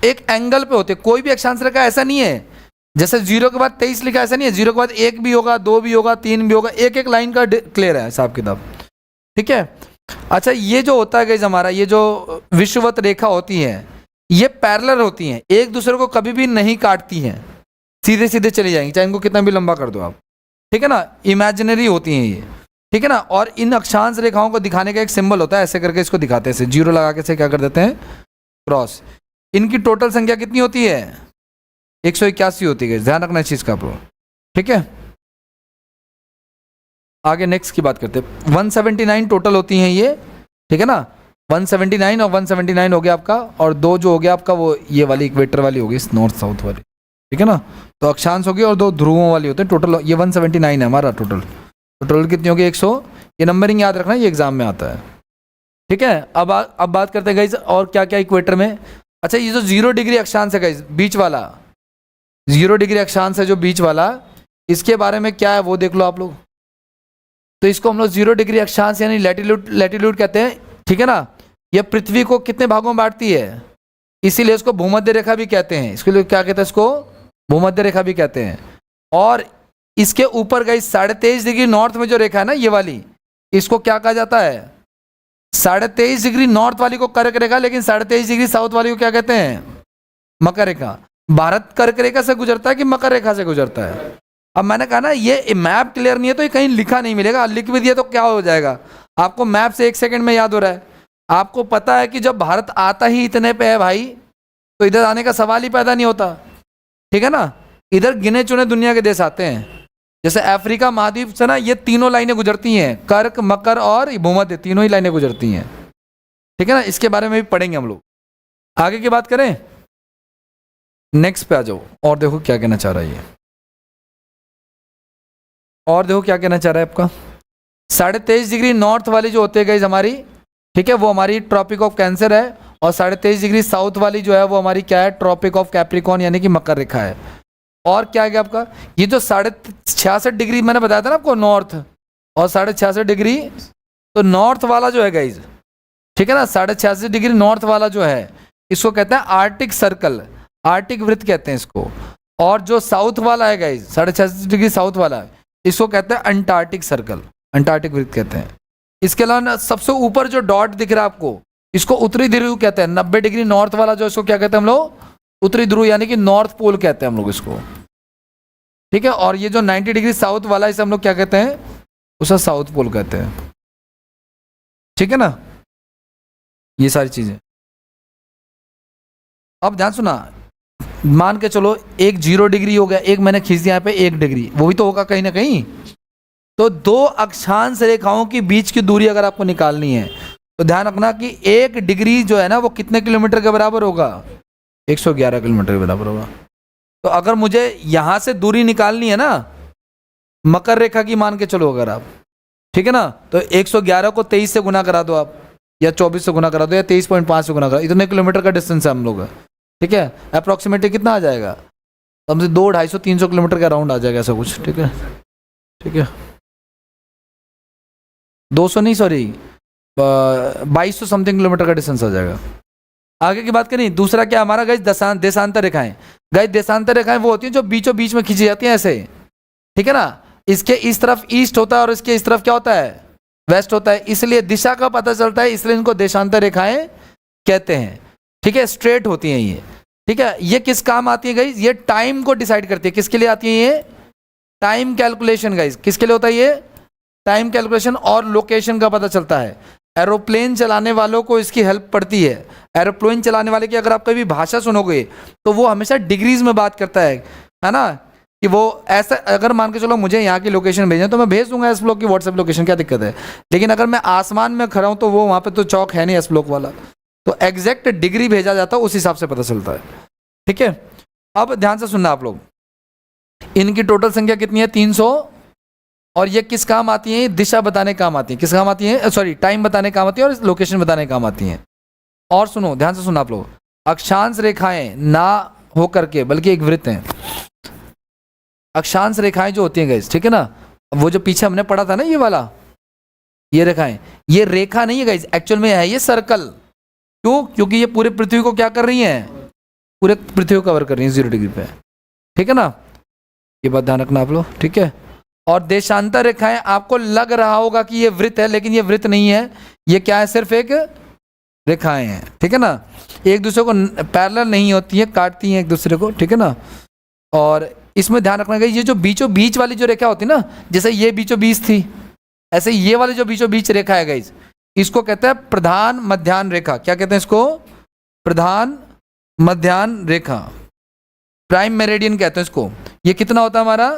एक एंगल पे होते, कोई भी अक्षांश रेखा ऐसा नहीं है जैसे 0 के बाद 23 लिखा, ऐसा नहीं है। 0 के बाद 1 भी होगा, 2 भी होगा, 3 भी होगा, एक एक लाइन का क्लियर है हिसाब किताब, ठीक है। अच्छा, ये जो होता है गाइस हमारा, ये जो विषुवत रेखा होती है, ये पैरेलल होती हैं, एक दूसरे को कभी भी नहीं काटती हैं, सीधे सीधे चली जाएंगी, चाहे इनको कितना भी लंबा कर दो आप, ठीक है ना। इमेजिनरी होती हैं ये, ठीक है ना। और इन अक्षांश रेखाओं को दिखाने का एक सिंबल होता है, ऐसे करके इसको दिखाते हैं, ऐसे 0 लगा के से क्या कर देते हैं, क्रॉस। इनकी टोटल संख्या कितनी होती है, 181 होती है, ध्यान रखना इस चीज का प्रो, ठीक है। आगे नेक्स्ट की बात करते हैं। 179 टोटल होती हैं ये, ठीक है ना। 179 और 179 हो गया आपका, और 2 जो हो गया आपका वो ये वाली इक्वेटर वाली होगी, नॉर्थ साउथ वाली, ठीक है ना। तो अक्षांश होगी और 2 ध्रुवों वाली होते हैं। टोटल ये 179 है हमारा टोटल। टोटल कितनी होगी, 100। ये नंबरिंग याद रखना, ये एग्जाम में आता है, ठीक है। अब बात करते हैं गाइज और क्या क्या इक्वेटर में। अच्छा, ये जो 0 डिग्री अक्षांश है गाइज, बीच वाला 0 डिग्री अक्षांश है जो बीच वाला, इसके बारे में क्या है वो देख लो आप लोग। तो इसको हम लोग 0 डिग्री अक्षांश यानी लैटिट्यूड कहते हैं, ठीक है ना। यह पृथ्वी को कितने भागों में बांटती है, इसीलिए इसको भूमध्य रेखा भी कहते हैं। इसके लिए क्या कहते हैं, इसको भूमध्य रेखा भी कहते हैं। और इसके ऊपर गई 23.5 डिग्री नॉर्थ में जो रेखा है ना, ये वाली, इसको क्या कहा जाता है, 23.5 डिग्री नॉर्थ वाली को कर्क रेखा, लेकिन 23.5 डिग्री साउथ वाली को क्या कहते हैं, मकर रेखा। भारत कर्क रेखा से गुजरता है कि मकर रेखा से गुजरता है। अब मैंने कहा ना, ये मैप क्लियर नहीं है तो ये कहीं लिखा नहीं मिलेगा, लिख भी दिया तो क्या हो जाएगा, आपको मैप से 1 सेकंड में याद हो रहा है। आपको पता है कि जब भारत आता ही इतने पे है भाई, तो इधर आने का सवाल ही पैदा नहीं होता, ठीक है ना। इधर गिने चुने दुनिया के देश आते हैं, जैसे अफ्रीका महाद्वीप से ना ये तीनों लाइनें गुजरती हैं, कर्क, मकर और भूमध्य, तीनों ही लाइनें गुजरती हैं, ठीक है ना। इसके बारे में भी पढ़ेंगे हम लोग। आगे की बात करें, नेक्स्ट पे आ जाओ और देखो क्या कहना चाह रहा है ये, और देखो क्या कहना चाह रहा है आपका। 23.5 डिग्री नॉर्थ वाली जो होती है गाइस हमारी, ठीक है, वो हमारी ट्रॉपिक ऑफ कैंसर है। और 23.5 डिग्री साउथ वाली जो है वो हमारी क्या है, ट्रॉपिक ऑफ कैप्रिकॉर्न यानी कि मकर रेखा है। और क्या है आपका, ये जो 66.5 डिग्री मैंने बताया था ना आपको, नॉर्थ, और 66.5 डिग्री, तो नॉर्थ वाला जो है गाइज, ठीक है ना, 66.5 डिग्री नॉर्थ वाला जो है, इसको कहते हैं आर्टिक सर्कल, आर्टिक वृत्त कहते हैं इसको। और जो साउथ वाला है गाइज, 66.5 डिग्री साउथ वाला, इसको कहते हैं अंटार्कटिक सर्कल, अंटार्कटिक वृत्त कहते हैं। इसके अलावा सबसे ऊपर जो डॉट दिख रहा है आपको, इसको उत्तरी ध्रुव कहते हैं। 90 डिग्री नॉर्थ वाला जो, इसको क्या कहते हैं हम लोग, उत्तरी ध्रुव यानी कि नॉर्थ पोल कहते हैं हम लोग इसको, ठीक है। और ये जो 90 डिग्री साउथ वाला, इसे हम लोग क्या कहते हैं, उसे साउथ पोल कहते हैं, ठीक है ना। ये सारी चीजें अब ध्यान सुना, मान के चलो एक 0 डिग्री हो गया, एक मैंने खींच दिया यहाँ पे 1 डिग्री, वो भी तो होगा कहीं ना कहीं। तो 2 अक्षांश रेखाओं के बीच की दूरी अगर आपको निकालनी है, तो ध्यान रखना कि 1 डिग्री जो है ना, वो कितने किलोमीटर के बराबर होगा, 111 किलोमीटर के बराबर होगा। तो अगर मुझे यहां से दूरी निकालनी है ना, मकर रेखा की मान के चलो अगर आप, ठीक है ना, तो 111 को 23 से गुना करा दो आप, या 24 से गुना करा दो या 23.5 से गुना करा, इतने किलोमीटर का डिस्टेंस है हम लोग, ठीक है। अप्रॉक्सीमेटली कितना आ जाएगा, कम से 200-250-300 किलोमीटर के अराउंड आ जाएगा ऐसा कुछ, ठीक है, ठीक है। 200 नहीं, सॉरी 2200 समथिंग किलोमीटर का डिस्टेंस आ जाएगा। आगे की बात करें, दूसरा क्या हमारा गाइस, देशांतर रेखाएं। गाइस देशांतर रेखाएं वो होती हैं जो बीचों बीच में खींची जाती हैं ऐसे, ठीक है ना। इसके इस तरफ ईस्ट होता है और इसके इस तरफ क्या होता है, वेस्ट होता है, इसलिए दिशा का पता चलता है, इसलिए इनको देशांतर रेखाएं कहते हैं, ठीक है। स्ट्रेट होती हैं ये, ठीक है। ये किस काम आती है गाइस, ये टाइम को डिसाइड करती है। किसके लिए आती है ये, टाइम कैलकुलेशन गाइस। किसके लिए होता है ये, टाइम कैलकुलेशन और लोकेशन का पता चलता है। एरोप्लेन चलाने वालों को इसकी हेल्प पड़ती है। एरोप्लेन चलाने वाले की अगर आप कभी भाषा सुनोगे तो वो हमेशा डिग्रीज में बात करता है ना, कि वो ऐसा, अगर मान के चलो मुझे यहाँ की लोकेशन भेजें तो मैं भेज दूंगा एस ब्लॉक की व्हाट्सएप लोकेशन, क्या दिक्कत है। लेकिन अगर मैं आसमान में खड़ा हूँ तो वो वहाँ पे तो चौक है नहीं एस ब्लॉक वाला, तो एग्जैक्ट डिग्री भेजा जाता है, उस हिसाब से पता चलता है, ठीक है। अब ध्यान से सुनना आप लोग, इनकी टोटल संख्या कितनी है, 300। और ये किस काम आती है, दिशा बताने काम आती है। किस काम आती है, सॉरी टाइम बताने काम आती है और लोकेशन बताने काम आती है। और सुनो, ध्यान से सुनो आप लोग, अक्षांश रेखाएं ना हो करके बल्कि एक वृत्त है। अक्षांश रेखाएं जो होती हैं गाइस, ठीक है ना, वो जो पीछे हमने पढ़ा था ना ये वाला, ये रेखाएं, ये रेखा नहीं है गाइस, एक्चुअल में है ये सर्कल। क्यों, क्योंकि ये पूरे पृथ्वी को क्या कर रही है, पूरे पृथ्वी को कवर कर रही है 0 डिग्री पे, ठीक है ना। ये बात ध्यान रखना आप लोग, ठीक है। और देशांतर रेखाएं, आपको लग रहा होगा कि ये वृत्त है, लेकिन ये वृत्त नहीं है, ये क्या है, सिर्फ एक रेखाएं हैं, ठीक है ना। एक दूसरे को पैरेलल नहीं होती है, काटती हैं एक दूसरे को, ठीक है ना। और इसमें ध्यान रखना चाहिए, ये जो बीचों बीच वाली जो रेखा होती है ना, जैसे ये बीचों बीच थी, ऐसे ये वाली जो बीचों बीच रेखा है गाइस, इसको कहते हैं प्रधान मध्याह्न रेखा। क्या कहते हैं इसको, प्रधान मध्याह्न रेखा, प्राइम मेरिडियन कहते हैं इसको। ये कितना होता है हमारा,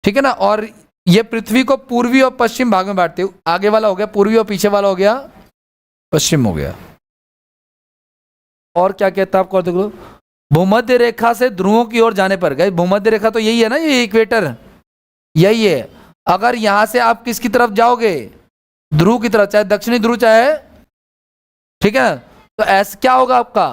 ठीक है ना। और ये पृथ्वी को पूर्वी और पश्चिम भाग में बांटते, आगे वाला हो गया पूर्वी और पीछे वाला हो गया पश्चिम हो गया। और क्या कहता है आपको, देख लो, भूमध्य रेखा से ध्रुवों की ओर जाने पर, गए भूमध्य रेखा तो यही है ना, ये इक्वेटर यही है। अगर यहां से आप किसकी तरफ जाओगे, ध्रुव की तरफ, चाहे दक्षिणी ध्रुव चाहे, ठीक है, तो ऐसा क्या होगा आपका,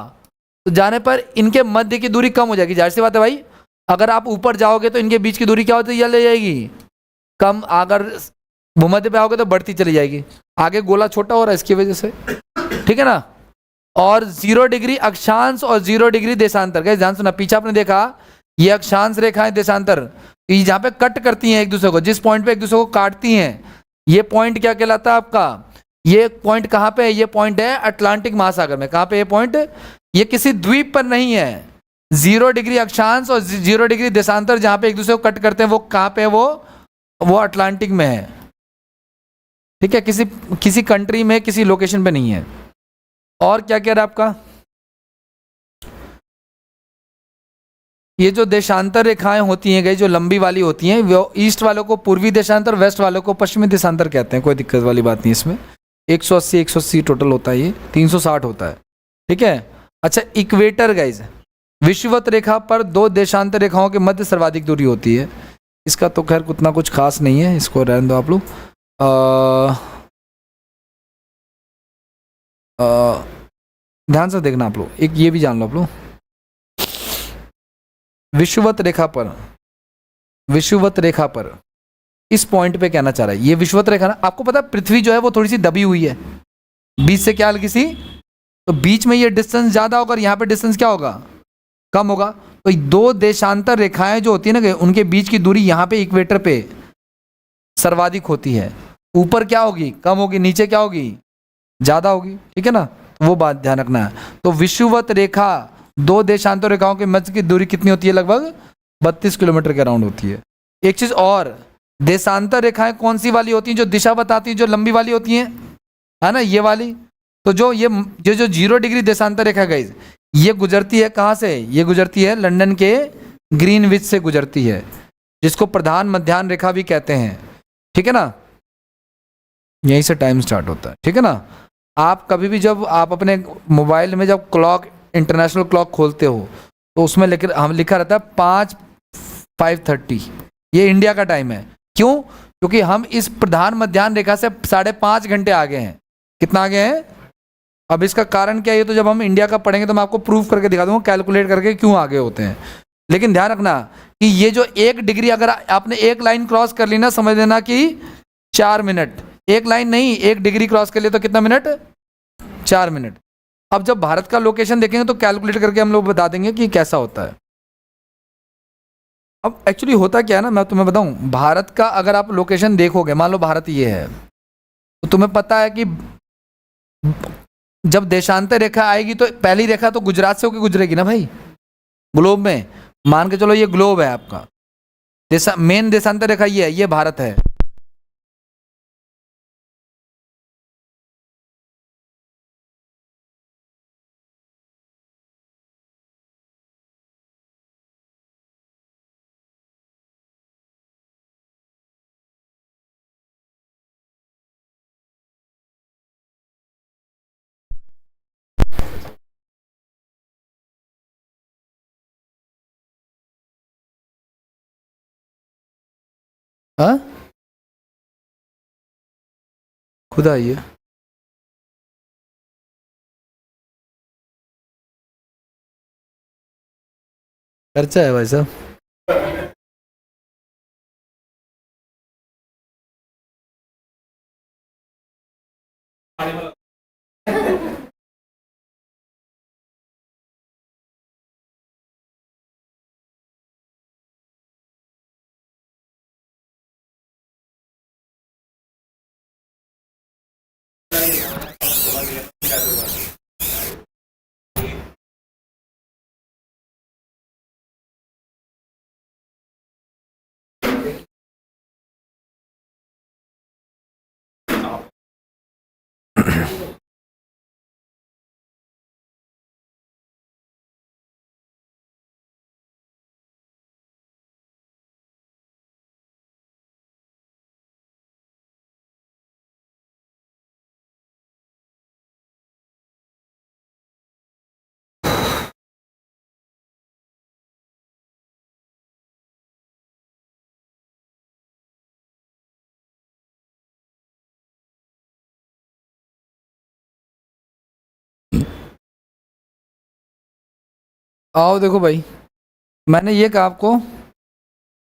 तो जाने पर इनके मध्य की दूरी कम हो जाएगी, जाहिर सी बात है भाई। अगर आप ऊपर जाओगे तो इनके बीच की दूरी क्या होती है, चली जाएगी कम, अगर भूमध्य पे आओगे तो बढ़ती चली जाएगी, आगे गोला छोटा हो रहा है इसकी वजह से, ठीक है ना। और 0 डिग्री अक्षांश और 0 डिग्री देशांतर, गए ध्यान सुना, पीछे आपने देखा ये अक्षांश रेखाएं देशांतर, जहां पे कट करती हैं एक दूसरे को, जिस पॉइंट पे एक दूसरे को काटती हैं, ये पॉइंट क्या कहलाता है आपका, ये पॉइंट कहां पे है, ये पॉइंट है अटलांटिक महासागर में। कहां पे ये पॉइंट, ये किसी द्वीप पर नहीं है। 0 डिग्री अक्षांश और 0 डिग्री देशांतर जहां पे एक दूसरे को कट करते हैं, वो कहां पे है, वो अटलांटिक में है, ठीक है, किसी कंट्री में, किसी लोकेशन पे नहीं है। और क्या कह रहा है आपका, ये जो देशांतर रेखाएं होती हैं गई, जो लंबी वाली होती हैं, वो ईस्ट वालों को पूर्वी देशांतर, वेस्ट वालों को पश्चिमी देशांतर कहते हैं। कोई दिक्कत वाली बात नहीं इसमें। 180 टोटल होता है, ये 360 होता है, ठीक है। अच्छा, इक्वेटर गाइज, विषुवत रेखा पर 2 देशांतर रेखाओं के मध्य सर्वाधिक दूरी होती है। इसका तो खैर उतना कुछ खास नहीं है, इसको रहने दो आप लोग। ध्यान से देखना आप लोग, एक ये भी जान लो आप लोग, विषुवत रेखा पर इस पॉइंट पे कहना चाह रहा है, ये विषुवत रेखा ना, आपको पता है पृथ्वी जो है वो थोड़ी सी दबी हुई है, बीच से क्या हल्की सी, तो बीच में ये डिस्टेंस ज्यादा होगा और यहाँ पे डिस्टेंस क्या होगा, कम होगा। तो 2 देशांतर रेखाएं जो होती है ना, उनके बीच की दूरी यहाँ पे इक्वेटर पे सर्वाधिक होती है। ऊपर क्या होगी, कम होगी, नीचे क्या होगी, ज्यादा होगी, ठीक है ना। वो बात ध्यान रखना है। तो विषुवत रेखा 2 देशांतर रेखाओं के मध्य की दूरी कितनी होती है, लगभग 32 किलोमीटर के अराउंड होती है। एक चीज और, देशांतर रेखाएं कौन सी वाली होती हैं, जो दिशा बताती हैं, जो लंबी वाली होती हैं, है ना, ये वाली। तो जो 0 डिग्री देशांतर रेखा गई, ये गुजरती है कहाँ से, ये गुजरती है लंदन के ग्रीनविच से गुजरती है, जिसको प्रधान मध्याह्न रेखा भी कहते हैं, ठीक है ना। यहीं से टाइम स्टार्ट होता है, ठीक है ना। आप कभी भी जब आप अपने मोबाइल में जब क्लॉक, इंटरनेशनल क्लॉक खोलते हो, तो उसमें लिखा रहता है 5:30, ये इंडिया का टाइम है। क्यों, क्योंकि हम इस प्रधान मध्याह्न रेखा से 5.5 घंटे आगे हैं। कितना आगे है? अब इसका कारण क्या है, ये तो जब हम इंडिया का पढ़ेंगे तो मैं आपको प्रूफ करके दिखा दूंगा, कैलकुलेट करके क्यों आगे होते हैं। लेकिन ध्यान रखना कि ये जो 1 डिग्री अगर आपने एक लाइन क्रॉस कर ली ना, समझ लेना कि 4 मिनट। एक लाइन नहीं, 1 डिग्री क्रॉस कर लिए तो कितना मिनट? 4 मिनट। अब जब भारत का लोकेशन देखेंगे तो कैलकुलेट करके हम लोग बता देंगे कि कैसा होता है। अब एक्चुअली होता क्या है ना, मैं तुम्हें बताऊं, भारत का अगर आप लोकेशन देखोगे, मान लो भारत ये है, तो तुम्हें पता है कि जब देशांतर रेखा आएगी तो पहली रेखा तो गुजरात से होकर गुजरेगी ना भाई, ग्लोब में। मान के चलो ये ग्लोब है आपका, मेन देशांतर रेखा ये भारत है। हाँ, खुद आइए। खर्चा है भाई साहब। आओ देखो भाई, मैंने ये कहा आपको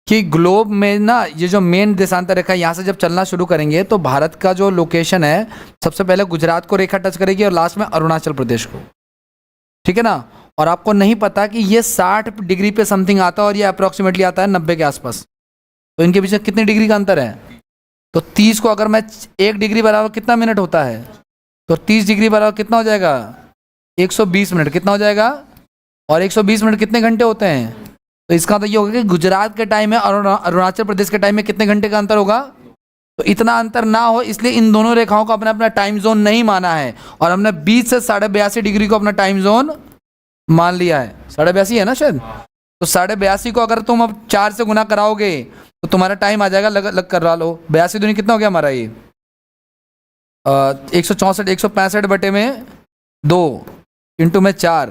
कि ग्लोब में ना ये जो मेन देशांतर रेखा यहाँ से जब चलना शुरू करेंगे तो भारत का जो लोकेशन है, सबसे पहले गुजरात को रेखा टच करेगी और लास्ट में अरुणाचल प्रदेश को, ठीक है ना। और आपको नहीं पता कि ये 60 डिग्री पे समथिंग आता है और ये अप्रोक्सीमेटली आता है 90 के आसपास। तो इनके बीच में कितने डिग्री का अंतर है? तो 30 को अगर मैं 1 डिग्री बराबर कितना मिनट होता है, तो 30 डिग्री बराबर कितना हो जाएगा? 120 मिनट। कितना हो जाएगा? और 120 मिनट कितने घंटे होते हैं? तो इसका तो ये होगा कि गुजरात के टाइम में और अरुणाचल प्रदेश के टाइम में कितने घंटे का अंतर होगा? तो इतना अंतर ना हो इसलिए इन दोनों रेखाओं को अपना अपना टाइम जोन नहीं माना है, और हमने 20 से 82.5 डिग्री को अपना टाइम जोन मान लिया है। 82.5 है ना शायद। तो 82.5 को अगर तुम अब 4 से गुना कराओगे तो तुम्हारा टाइम आ जाएगा, लग कर लो 82 दूनी कितना हो गया हमारा, ये 164 165 बटे में 2 इंटू में 4,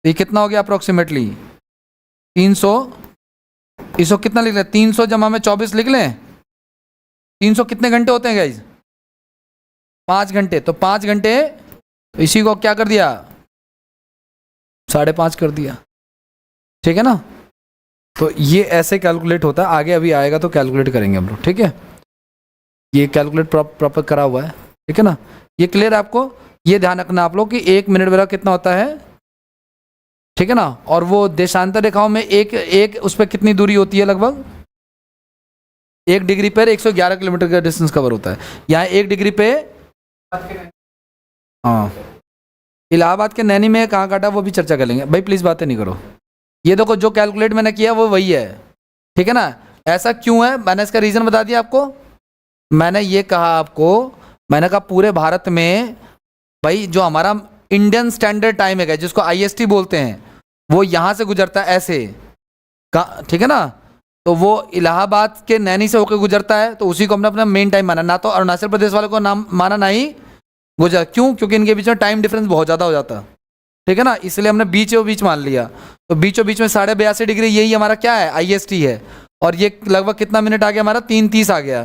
तो ये कितना हो गया अप्रोक्सीमेटली 300। इसको कितना लिख लें? 300 जमा में 24 लिख लें। 300 कितने घंटे होते हैं गाइज? 5 घंटे। तो 5 घंटे, तो इसी को क्या कर दिया? 5.5 कर दिया, ठीक है ना। तो ये ऐसे कैलकुलेट होता है, आगे अभी आएगा तो कैलकुलेट करेंगे हम लोग, ठीक है। ये कैलकुलेट प्रॉपर करा हुआ है, ठीक है ना। ये क्लियर है आपको? ये ध्यान रखना आप लोग कि 1 मिनट बराबर कितना होता है, ठीक है ना। और वो देशांतर रेखाओं में एक उस पर कितनी दूरी होती है? लगभग 1 डिग्री पर 111 किलोमीटर का डिस्टेंस कवर होता है। यहाँ 1 डिग्री पे, हाँ, इलाहाबाद के नैनी में कहाँ काटा वो भी चर्चा कर लेंगे भाई, प्लीज़ बातें नहीं करो। ये देखो जो कैलकुलेट मैंने किया वो वही है, ठीक है ना। ऐसा क्यों है मैंने इसका रीज़न बता दिया आपको। मैंने ये कहा आपको, मैंने कहा पूरे भारत में भाई जो हमारा इंडियन स्टैंडर्ड टाइम है जिसको IST बोलते हैं, वो यहाँ से गुजरता है ऐसे, ठीक है ना। तो वो इलाहाबाद के नैनी से होकर गुजरता है, तो उसी को हमने अपना मेन टाइम माना, ना तो अरुणाचल प्रदेश वाले को नाम माना, ना ही गुजरात। क्यों? क्योंकि इनके बीच में टाइम डिफरेंस बहुत ज़्यादा हो जाता है, ठीक है ना। इसलिए हमने बीचों बीच मान लिया। तो बीचों बीच में 82.5 डिग्री यही हमारा क्या है? IST है। और ये लगभग कितना मिनट आ गया हमारा? 3:30 आ गया।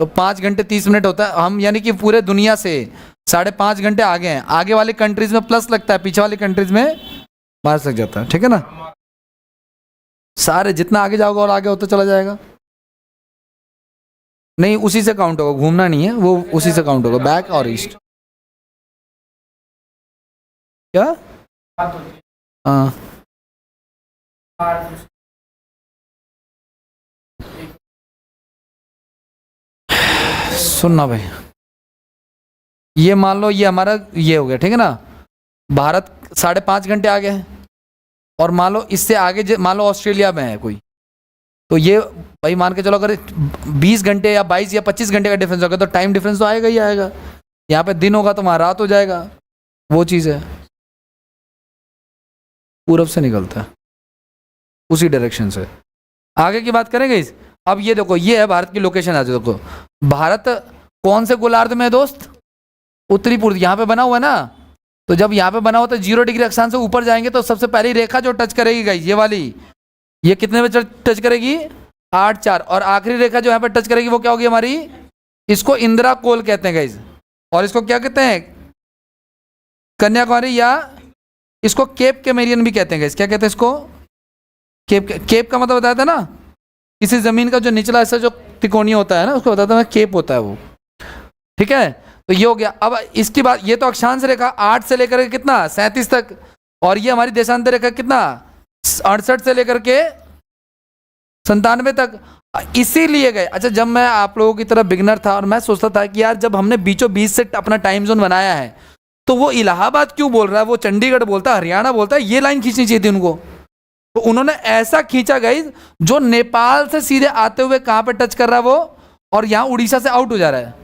तो 5 घंटे 30 मिनट होता है, हम यानी कि पूरे दुनिया से 5.5 घंटे आगे हैं। आगे वाली कंट्रीज में प्लस लगता है, पीछे वाली कंट्रीज में माइनस लग जाता है, ठीक है ना। सारे जितना आगे जाओगे और आगे होता चला जाएगा। नहीं, उसी से काउंट होगा, घूमना नहीं है वो, उसी से काउंट होगा, बैक और ईस्ट। क्या? हाँ, सुनना भाई, ये मान लो ये हमारा ये हो गया, ठीक है ना। भारत 5.5 घंटे आगे है, और मान लो इससे आगे मान लो ऑस्ट्रेलिया में है कोई, तो ये भाई मान के चलो अगर 20 घंटे या 22 या 25 घंटे का डिफरेंस होगा तो टाइम डिफरेंस तो आएगा ही आएगा। यहाँ पे दिन होगा तो वहाँ रात हो जाएगा, वो चीज़ है। पूरब से निकलता है उसी डायरेक्शन से। आगे की बात करेंगे इस। अब ये देखो, ये है भारत की लोकेशन। आज देखो भारत कौन से गोलार्ध में है दोस्त? उत्तरी पूर्व। यहाँ पे बना हुआ है ना, तो जब यहाँ पे बना हुआ तो 0 डिग्री अक्षांश से ऊपर जाएंगे तो सबसे पहली रेखा जो टच करेगी गाइस, ये वाली, ये कितने पे टच करेगी? 8-4। और आखिरी रेखा जो यहाँ पे टच करेगी वो क्या होगी हमारी? इसको इंदिरा कोल कहते हैं गाइस, और इसको क्या कहते हैं? कन्याकुमारी, या इसको केप कैमेरियन भी कहते हैं गाइस। क्या कहते हैं इसको? केप का मतलब बताया था ना, किसी जमीन का जो निचला हिस्सा जो त्रिकोणीय होता है ना, उसको बताता है केप होता है वो, ठीक है। तो ये हो गया। अब इसकी बात, ये तो अक्षांश रेखा 8 से लेकर के कितना 37 तक, और ये हमारी देशांतर रेखा कितना 68 से लेकर के 97 तक। इसीलिए गए। अच्छा, जब मैं आप लोगों की तरह बिगनर था और मैं सोचता था कि यार जब हमने बीचों बीच से अपना टाइम जोन बनाया है तो वो इलाहाबाद क्यों बोल रहा है, वो चंडीगढ़ बोलता है, हरियाणा बोलता है, ये लाइन खींचनी चाहिए थी उनको। तो उन्होंने ऐसा खींचा गाइस जो नेपाल से सीधे आते हुए कहां पे टच कर रहा है वो, और यहां उड़ीसा से आउट हो जा रहा है।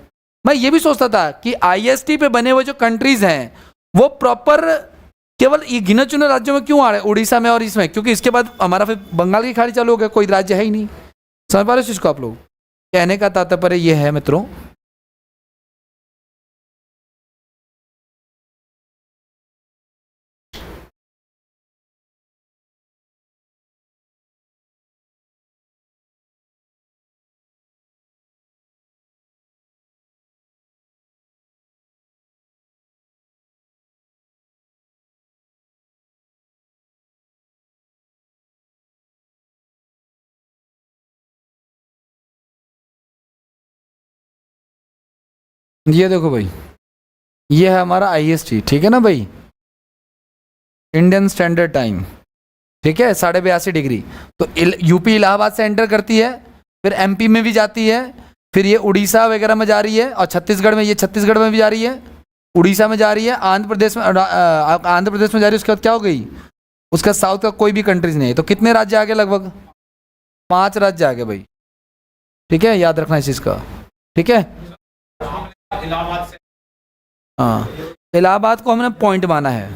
मैं ये भी सोचता था कि आईएसटी पे बने हुए जो कंट्रीज हैं वो प्रॉपर केवल गिने चुने राज्यों में क्यों आ रहे हैं, उड़ीसा में और इसमें, क्योंकि इसके बाद हमारा फिर बंगाल की खाड़ी चालू हो गया, कोई राज्य है ही नहीं। समझ पा रहे हो इस चीज को आप लोग? कहने का तात्पर्य ये है मित्रों, ये देखो भाई, ये है हमारा आईएसटी, ठीक है ना भाई, इंडियन स्टैंडर्ड टाइम, ठीक है, 82.5 डिग्री। तो यूपी इलाहाबाद से एंटर करती है, फिर एमपी में भी जाती है, फिर ये उड़ीसा वगैरह में जा रही है, और छत्तीसगढ़ में, ये छत्तीसगढ़ में भी जा रही है, उड़ीसा में जा रही है, आंध्र प्रदेश में आंध्र प्रदेश में जा रही है। उसके बाद क्या हो गई? उसका साउथ का कोई भी कंट्रीज नहीं है। तो कितने राज्य आ गए? लगभग 5 राज्य आ गए भाई, ठीक है, याद रखना इस चीज़ का, ठीक है। हाँ, इलाहाबाद को हमने पॉइंट माना है,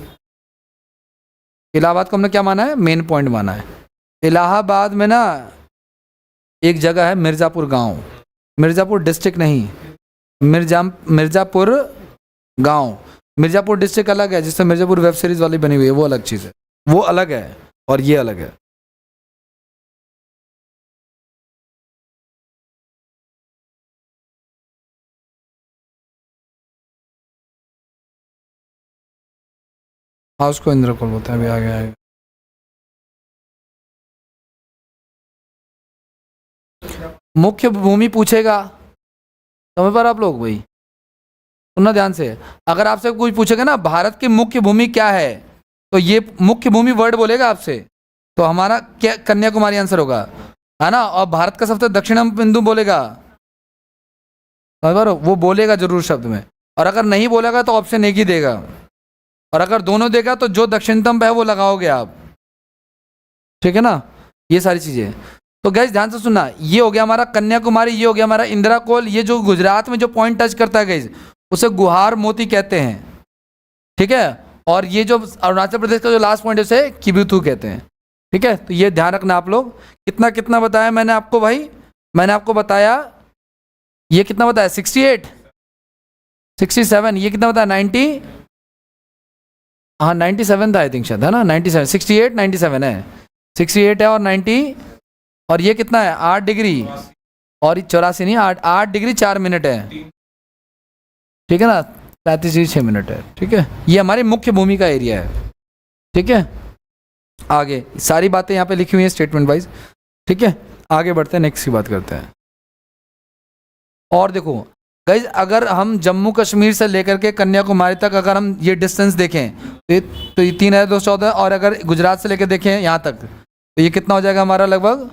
इलाहाबाद को हमने क्या माना है? मेन पॉइंट माना है। इलाहाबाद में ना एक जगह है मिर्ज़ापुर गांव, मिर्ज़ापुर डिस्ट्रिक्ट नहीं, मिर्ज़ापुर गांव। मिर्ज़ापुर डिस्ट्रिक्ट अलग है, जिससे मिर्ज़ापुर वेब सीरीज वाली बनी हुई है, वो अलग चीज़ है, वो अलग है, और ये अलग है। हाँ, उसको इंद्रकोल बोलते हैं। अभी आगे आएगा। मुख्य भूमि पूछेगा, समझ पा रहे आप लोग भाई? सुनना ध्यान से। अगर आपसे कोई पूछेगा ना भारत की मुख्य भूमि क्या है, तो ये मुख्य भूमि वर्ड बोलेगा आपसे, तो हमारा क्या कन्याकुमारी आंसर होगा, है ना। और भारत का सबसे दक्षिणम बिंदु बोलेगा, समझ पा रहे हो? वो बोलेगा जरूर शब्द में। और अगर नहीं बोलेगा तो ऑप्शन एक ही देगा, और अगर दोनों देगा तो जो दक्षिणतम पे है वो लगाओगे आप, ठीक है ना। ये सारी चीजें। तो गैस ध्यान से सुनना, ये हो गया हमारा कन्याकुमारी, ये हो गया हमारा इंदिरा कोल, ये जो गुजरात में जो पॉइंट टच करता है गैस उसे गुहार मोती कहते हैं, ठीक है। और ये जो अरुणाचल प्रदेश का जो लास्ट पॉइंट है उसे किबुथु कहते हैं, ठीक है। तो ये ध्यान रखना आप लोग। कितना कितना बताया मैंने आपको भाई? मैंने आपको बताया, ये कितना बताया? 68, 67, ये कितना बताया? 90, हाँ 97 था आई थिंक शायद, है ना। 97, 68, 97 है, 68 है और 90, और ये कितना है? 8 डिग्री, और 84 नहीं, 8 डिग्री 4 मिनट है, ठीक है ना, 33 डिग्री 6 मिनट है, ठीक है। ये हमारी मुख्य भूमि का एरिया है, ठीक है। आगे सारी बातें यहाँ पे लिखी हुई है स्टेटमेंट वाइज, ठीक है। आगे बढ़ते हैं, नेक्स्ट की बात करते हैं। और देखो गाइज, अगर हम जम्मू कश्मीर से लेकर के कन्याकुमारी तक अगर हम ये डिस्टेंस देखें तो ये 3,214, और अगर गुजरात से लेकर देखें यहाँ तक तो ये कितना हो जाएगा हमारा लगभग,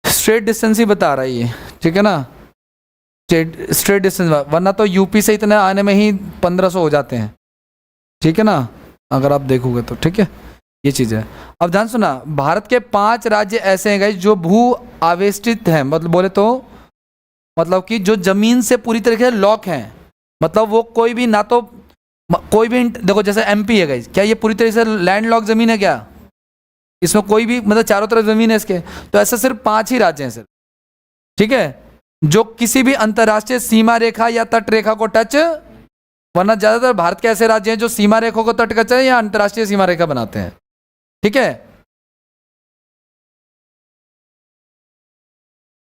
स्ट्रेट डिस्टेंस ही बता रहा है ये, ठीक है ना, स्ट्रेट डिस्टेंस, वरना तो यूपी से इतने आने में ही 1,500 हो जाते हैं, ठीक है ना, अगर आप देखोगे तो, ठीक है। ये चीज़ है। अब ध्यान सुना, भारत के 5 राज्य ऐसे हैं गाइस जो भू आवेष्टित हैं, मतलब बोले तो मतलब कि जो जमीन से पूरी तरीके से लॉक हैं, मतलब वो कोई भी ना तो कोई भी, देखो जैसे एमपी है गाइस, क्या ये पूरी तरीके से लैंड लॉक जमीन है क्या, इसमें कोई भी मतलब चारों तरफ जमीन है इसके, तो ऐसे सिर्फ 5 ही राज्य हैं सर, ठीक है, जो किसी भी अंतर्राष्ट्रीय सीमा रेखा या तट रेखा को टच, वरना ज्यादातर भारत के ऐसे राज्य हैं जो सीमा रेखा को तट करते हैं या अंतर्राष्ट्रीय सीमा रेखा बनाते हैं, ठीक है।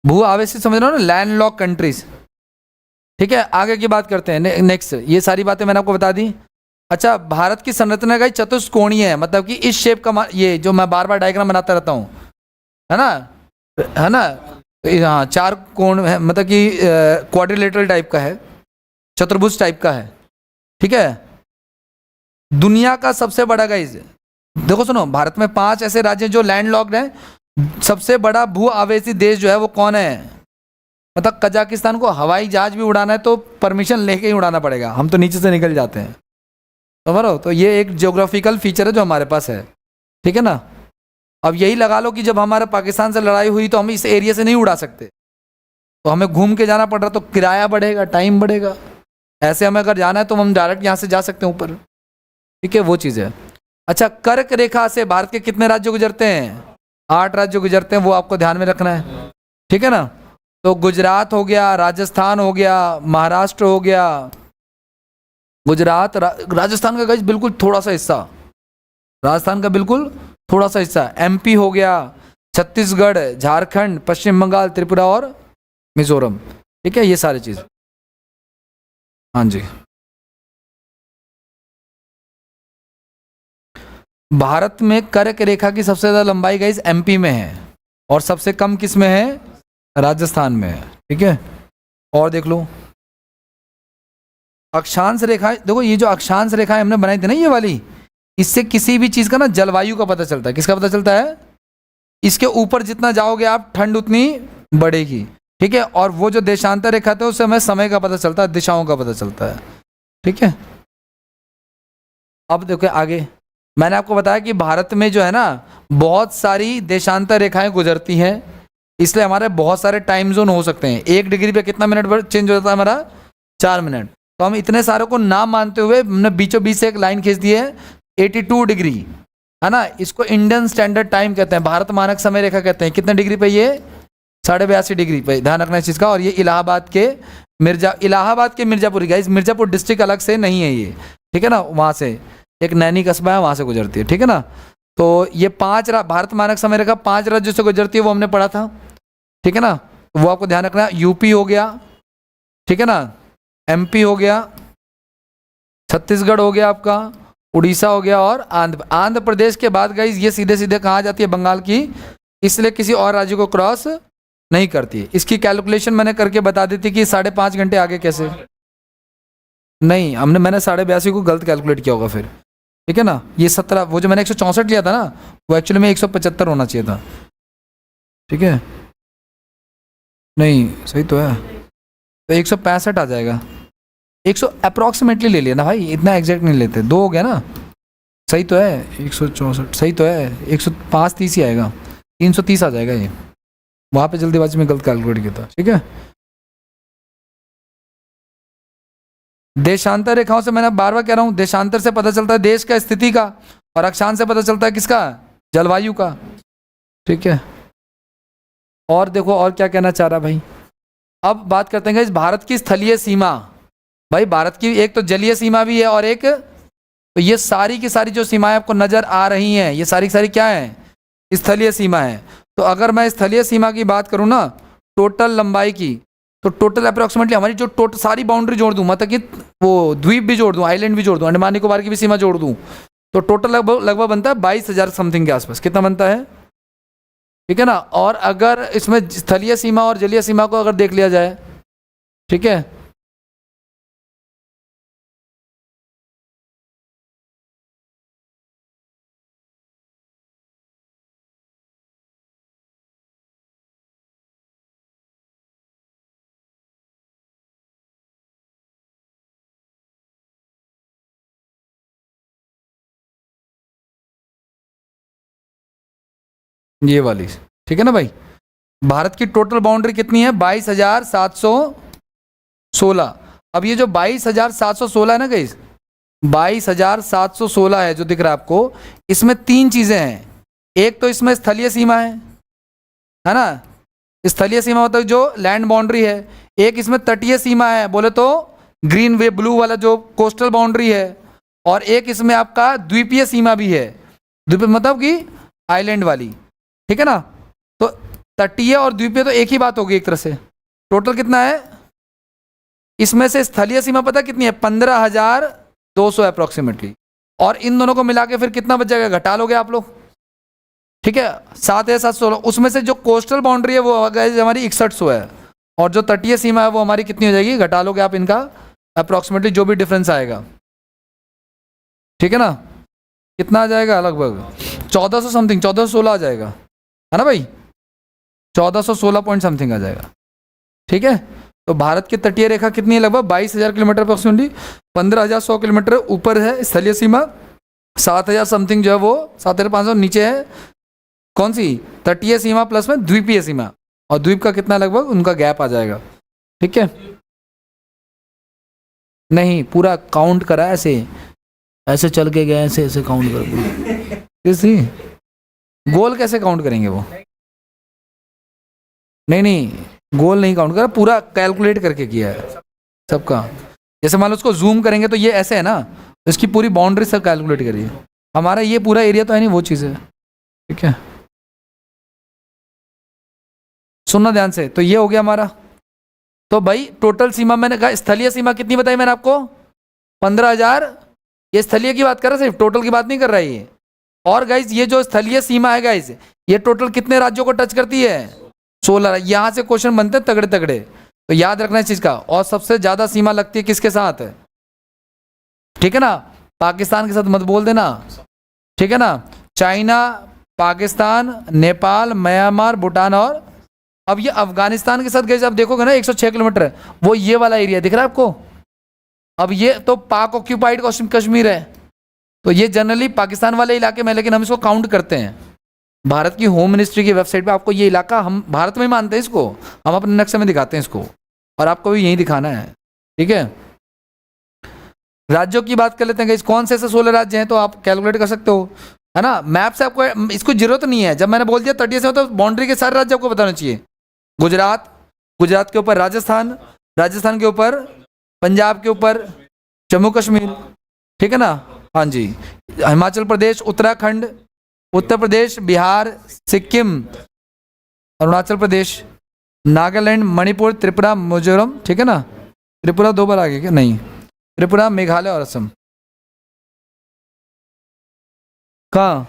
भू आवेशित समझ रहे हो ना, लैंड लॉक कंट्रीज, ठीक है। आगे की बात करते हैं, नेक्स्ट, ये सारी बातें मैंने आपको बता दी। अच्छा, भारत की संरचना का चतुष्कोणीय है, मतलब कि इस शेप का, ये जो मैं बार बार डायग्राम बनाता रहता हूँ, है ना, है ना, हाँ 4 कोण है, मतलब कि क्वाड्रिलेटरल टाइप का है, चतुर्भुज टाइप का है, ठीक है। दुनिया का सबसे बड़ा गाइज, देखो सुनो, भारत में 5 ऐसे राज्य जो लैंड लॉक्ड हैं, सबसे बड़ा भू आवेशित देश जो है वो कौन है, मतलब कजाकिस्तान को हवाई जहाज भी उड़ाना है तो परमिशन लेके ही उड़ाना पड़ेगा, हम तो नीचे से निकल जाते हैं, समझ रहे हो, तो ये एक ज्योग्राफिकल फीचर है जो हमारे पास है, ठीक है ना। अब यही लगा लो कि जब हमारे पाकिस्तान से लड़ाई हुई तो हम इस एरिया से नहीं उड़ा सकते, तो हमें घूम के जाना पड़ रहा, तो किराया बढ़ेगा, टाइम बढ़ेगा, ऐसे हमें अगर जाना है तो हम डायरेक्ट यहाँ से जा सकते हैं ऊपर, ठीक है, वो चीज़ है। अच्छा, कर्क रेखा से भारत के कितने राज्य गुजरते हैं, 8 राज्य गुजरते हैं, वो आपको ध्यान में रखना है, ठीक है ना। तो गुजरात हो गया, राजस्थान हो गया, महाराष्ट्र हो गया, गुजरात राजस्थान का गाइस बिल्कुल थोड़ा सा हिस्सा, राजस्थान का बिल्कुल थोड़ा सा हिस्सा, एमपी हो गया, छत्तीसगढ़, झारखंड, पश्चिम बंगाल, त्रिपुरा और मिजोरम, ठीक है, ये सारी चीज, हाँ जी। भारत में कर्क रेखा की सबसे ज्यादा लंबाई गाइस एमपी में है, और सबसे कम किस में है, राजस्थान में है, ठीक है। और देख लो अक्षांश रेखा, देखो ये जो अक्षांश रेखा हमने बनाई थी ना ये वाली, इससे किसी भी चीज का ना जलवायु का पता चलता है, किसका पता चलता है, इसके ऊपर जितना जाओगे आप ठंड उतनी बढ़ेगी, ठीक है। और वो जो देशांतर रेखा थे उससे हमें समय का पता चलता है, दिशाओं का पता चलता है, ठीक है। अब देखो आगे, मैंने आपको बताया कि भारत में जो है ना बहुत सारी देशांतर रेखाएं गुजरती हैं, इसलिए हमारे बहुत सारे टाइम जोन हो सकते हैं। 1 डिग्री पे कितना मिनट चेंज हो जाता है हमारा, 4 मिनट। तो हम इतने सारों को ना मानते हुए हमने बीचों बीच से एक लाइन खींच दी है 82 डिग्री, है ना, इसको इंडियन स्टैंडर्ड टाइम कहते हैं, भारत मानक समय रेखा कहते हैं। कितने डिग्री पे, ये 82.5 डिग्री पे, ध्यान रखना इस चीज़ का। और ये इलाहाबाद के मिर्जापुर, गाइस मिर्जापुर डिस्ट्रिक्ट अलग से नहीं है ये, ठीक है ना, वहाँ से एक नैनी कस्बा है, वहाँ से गुजरती है, ठीक है ना। तो ये 5 भारत मानक समय रेखा 5 राज्यों से गुजरती है, वो हमने पढ़ा था, ठीक है ना, वो आपको ध्यान रखना। यूपी हो गया, ठीक है ना, एमपी हो गया, छत्तीसगढ़ हो गया आपका, उड़ीसा हो गया, और आंध्र प्रदेश के बाद गाइस ये सीधे सीधे कहाँ जाती है, बंगाल की, इसलिए किसी और राज्य को क्रॉस नहीं करती। इसकी कैलकुलेशन मैंने करके बता दी थी कि 5.5 घंटे आगे कैसे, नहीं मैंने 82.5 को गलत कैलकुलेट किया होगा फिर, ठीक है ना। ये 17, वो जो मैंने 164 लिया था ना, वो एक्चुअली में 175 होना चाहिए था, ठीक है, नहीं सही तो है, तो 165 आ जाएगा, 100 अप्रॉक्सीमेटली ले लिया ना भाई, इतना एग्जैक्ट नहीं लेते, 2 हो गया ना, सही तो है, 164 सही तो है, 105 30 ही आएगा, 330 आ जाएगा ये, वहाँ पे जल्दीबाजी में गलत कैलकुलेट किया था, ठीक है। देशांतर रेखाओं से मैंने बार बार कह रहा हूँ, देशांतर से पता चलता है देश का स्थिति का, और अक्षांश से पता चलता है किसका, जलवायु का, ठीक है। और देखो और क्या कहना चाह रहा भाई, अब बात करते हैं इस भारत की स्थलीय सीमा। भाई भारत की एक तो जलीय सीमा भी है और एक, तो ये सारी की सारी जो सीमाएं आपको नजर आ रही हैं, ये सारी की सारी क्या है, स्थलीय सीमा है। तो अगर मैं स्थलीय सीमा की बात करूँ ना, टोटल लंबाई की, तो टोटल अप्रोक्सीमेटली हमारी जो टोटल सारी बाउंड्री जोड़ दूँ, मतलब कि वो द्वीप भी जोड़ दूँ, आइलैंड भी जोड़ दूँ, अंडमान निकोबार की भी सीमा जोड़ दूँ, तो टोटल लगभग लगभग बनता है 22,000 समथिंग के आसपास। कितना बनता है? ठीक है ना। और अगर इसमें स्थलीय सीमा और जलीय सीमा को अगर देख लिया जाए, ठीक है, ये वाली, ठीक है ना भाई। भारत की टोटल बाउंड्री कितनी है? 22,716। अब ये जो 22,716 है ना गाइस, 22,716 है जो दिख रहा है आपको, इसमें तीन चीजें हैं। एक तो इसमें स्थलीय सीमा है ना, स्थलीय सीमा मतलब जो लैंड बाउंड्री है। एक इसमें तटीय सीमा है, बोले तो ग्रीन वे ब्लू वाला जो कोस्टल बाउंड्री है। और एक इसमें आपका द्वीपीय सीमा भी है, द्वीपीय मतलब कि आइलैंड वाली, ठीक है ना। तो तटीय और द्वीपीय तो एक ही बात होगी एक तरह से। टोटल कितना है इसमें से? स्थलीय सीमा पता कितनी है? 15,200 अप्रोक्सीमेटली। और इन दोनों को मिला के फिर कितना बच जाएगा? घटा लोगे आप लोग, ठीक है, 7,716। उसमें से जो कोस्टल बाउंड्री है वो हमारी 6100 है, और जो तटीय सीमा है वो हमारी कितनी हो जाएगी? घटा लोगे आप इनका अप्रोक्सीमेटली जो भी डिफरेंस आएगा, ठीक है ना। कितना आ जाएगा? लगभग 1400 समथिंग, 1416 आ जाएगा, है ना भाई, 1416 पॉइंट समथिंग आ जाएगा, ठीक है। तो भारत की तटीय रेखा कितनी है? लगभग 22,000 किलोमीटर अप्रोक्सीमेटली, 15,100 किलोमीटर ऊपर है स्थलीय सीमा, 7,000 समथिंग जो है वो 7,500 नीचे है कौन सी? तटीय सीमा प्लस में द्वीपीय सीमा। और द्वीप का कितना लगभग उनका गैप आ जाएगा, ठीक है। नहीं, पूरा काउंट करा ऐसे, ऐसे चल के गए, ऐसे ऐसे काउंट कर किसी गोल कैसे काउंट करेंगे वो? नहीं नहीं, गोल नहीं काउंट करा, पूरा कैलकुलेट करके किया है सबका। जैसे मान लो उसको जूम करेंगे तो ये ऐसे है ना, इसकी पूरी बाउंड्री सब कैलकुलेट करिए। हमारा ये पूरा एरिया तो है नहीं, वो चीज़ है, ठीक है। सुनना ध्यान से, तो ये हो गया हमारा। तो भाई टोटल सीमा मैंने कहा, स्थलीय सीमा कितनी बताई मैंने आपको? 15,000। ये स्थलीय की बात कर रहा है, सिर्फ टोटल की बात नहीं कर रहा है ये। और गाइज ये जो स्थलीय सीमा है गाइज, ये टोटल कितने राज्यों को टच करती है? 16। यहाँ से क्वेश्चन बनते हैं तगड़े तगड़े, तो याद रखना इस चीज का। और सबसे ज्यादा सीमा लगती है किसके साथ? ठीक है ना, पाकिस्तान के साथ मत बोल देना, ठीक है ना। चाइना, पाकिस्तान, नेपाल, म्यांमार, भूटान, और अब ये अफगानिस्तान के साथ गए आप देखोगे ना 106 किलोमीटर है, वो ये वाला एरिया दिख रहा है आपको। अब ये तो पाक ऑक्यूपाइड कश्मीर है, तो ये जनरली पाकिस्तान वाले इलाके में, लेकिन हम इसको काउंट करते हैं। भारत की होम मिनिस्ट्री की वेबसाइट पे आपको ये इलाका, हम भारत में मानते हैं इसको, हम अपने नक्शे में दिखाते हैं इसको, और आपको भी यही दिखाना है, ठीक है। राज्यों की बात कर लेते हैं, कौन से ऐसे 16 राज्य हैं, तो आप कैलकुलेट कर सकते हो, है ना। मैप से आपको इसको जरूरत नहीं है, जब मैंने बोल दिया तटीय से, तो बाउंड्री के सारे राज्य आपको बताना चाहिए। गुजरात, गुजरात के ऊपर राजस्थान, राजस्थान के ऊपर पंजाब के ऊपर जम्मू कश्मीर, ठीक है ना, हाँ जी, हिमाचल प्रदेश, उत्तराखंड, उत्तर प्रदेश, बिहार, सिक्किम, अरुणाचल प्रदेश, नागालैंड, मणिपुर, त्रिपुरा, मिजोरम, ठीक है ना। त्रिपुरा 2 बार आ गया क्या? नहीं, त्रिपुरा, मेघालय और असम। कहाँ?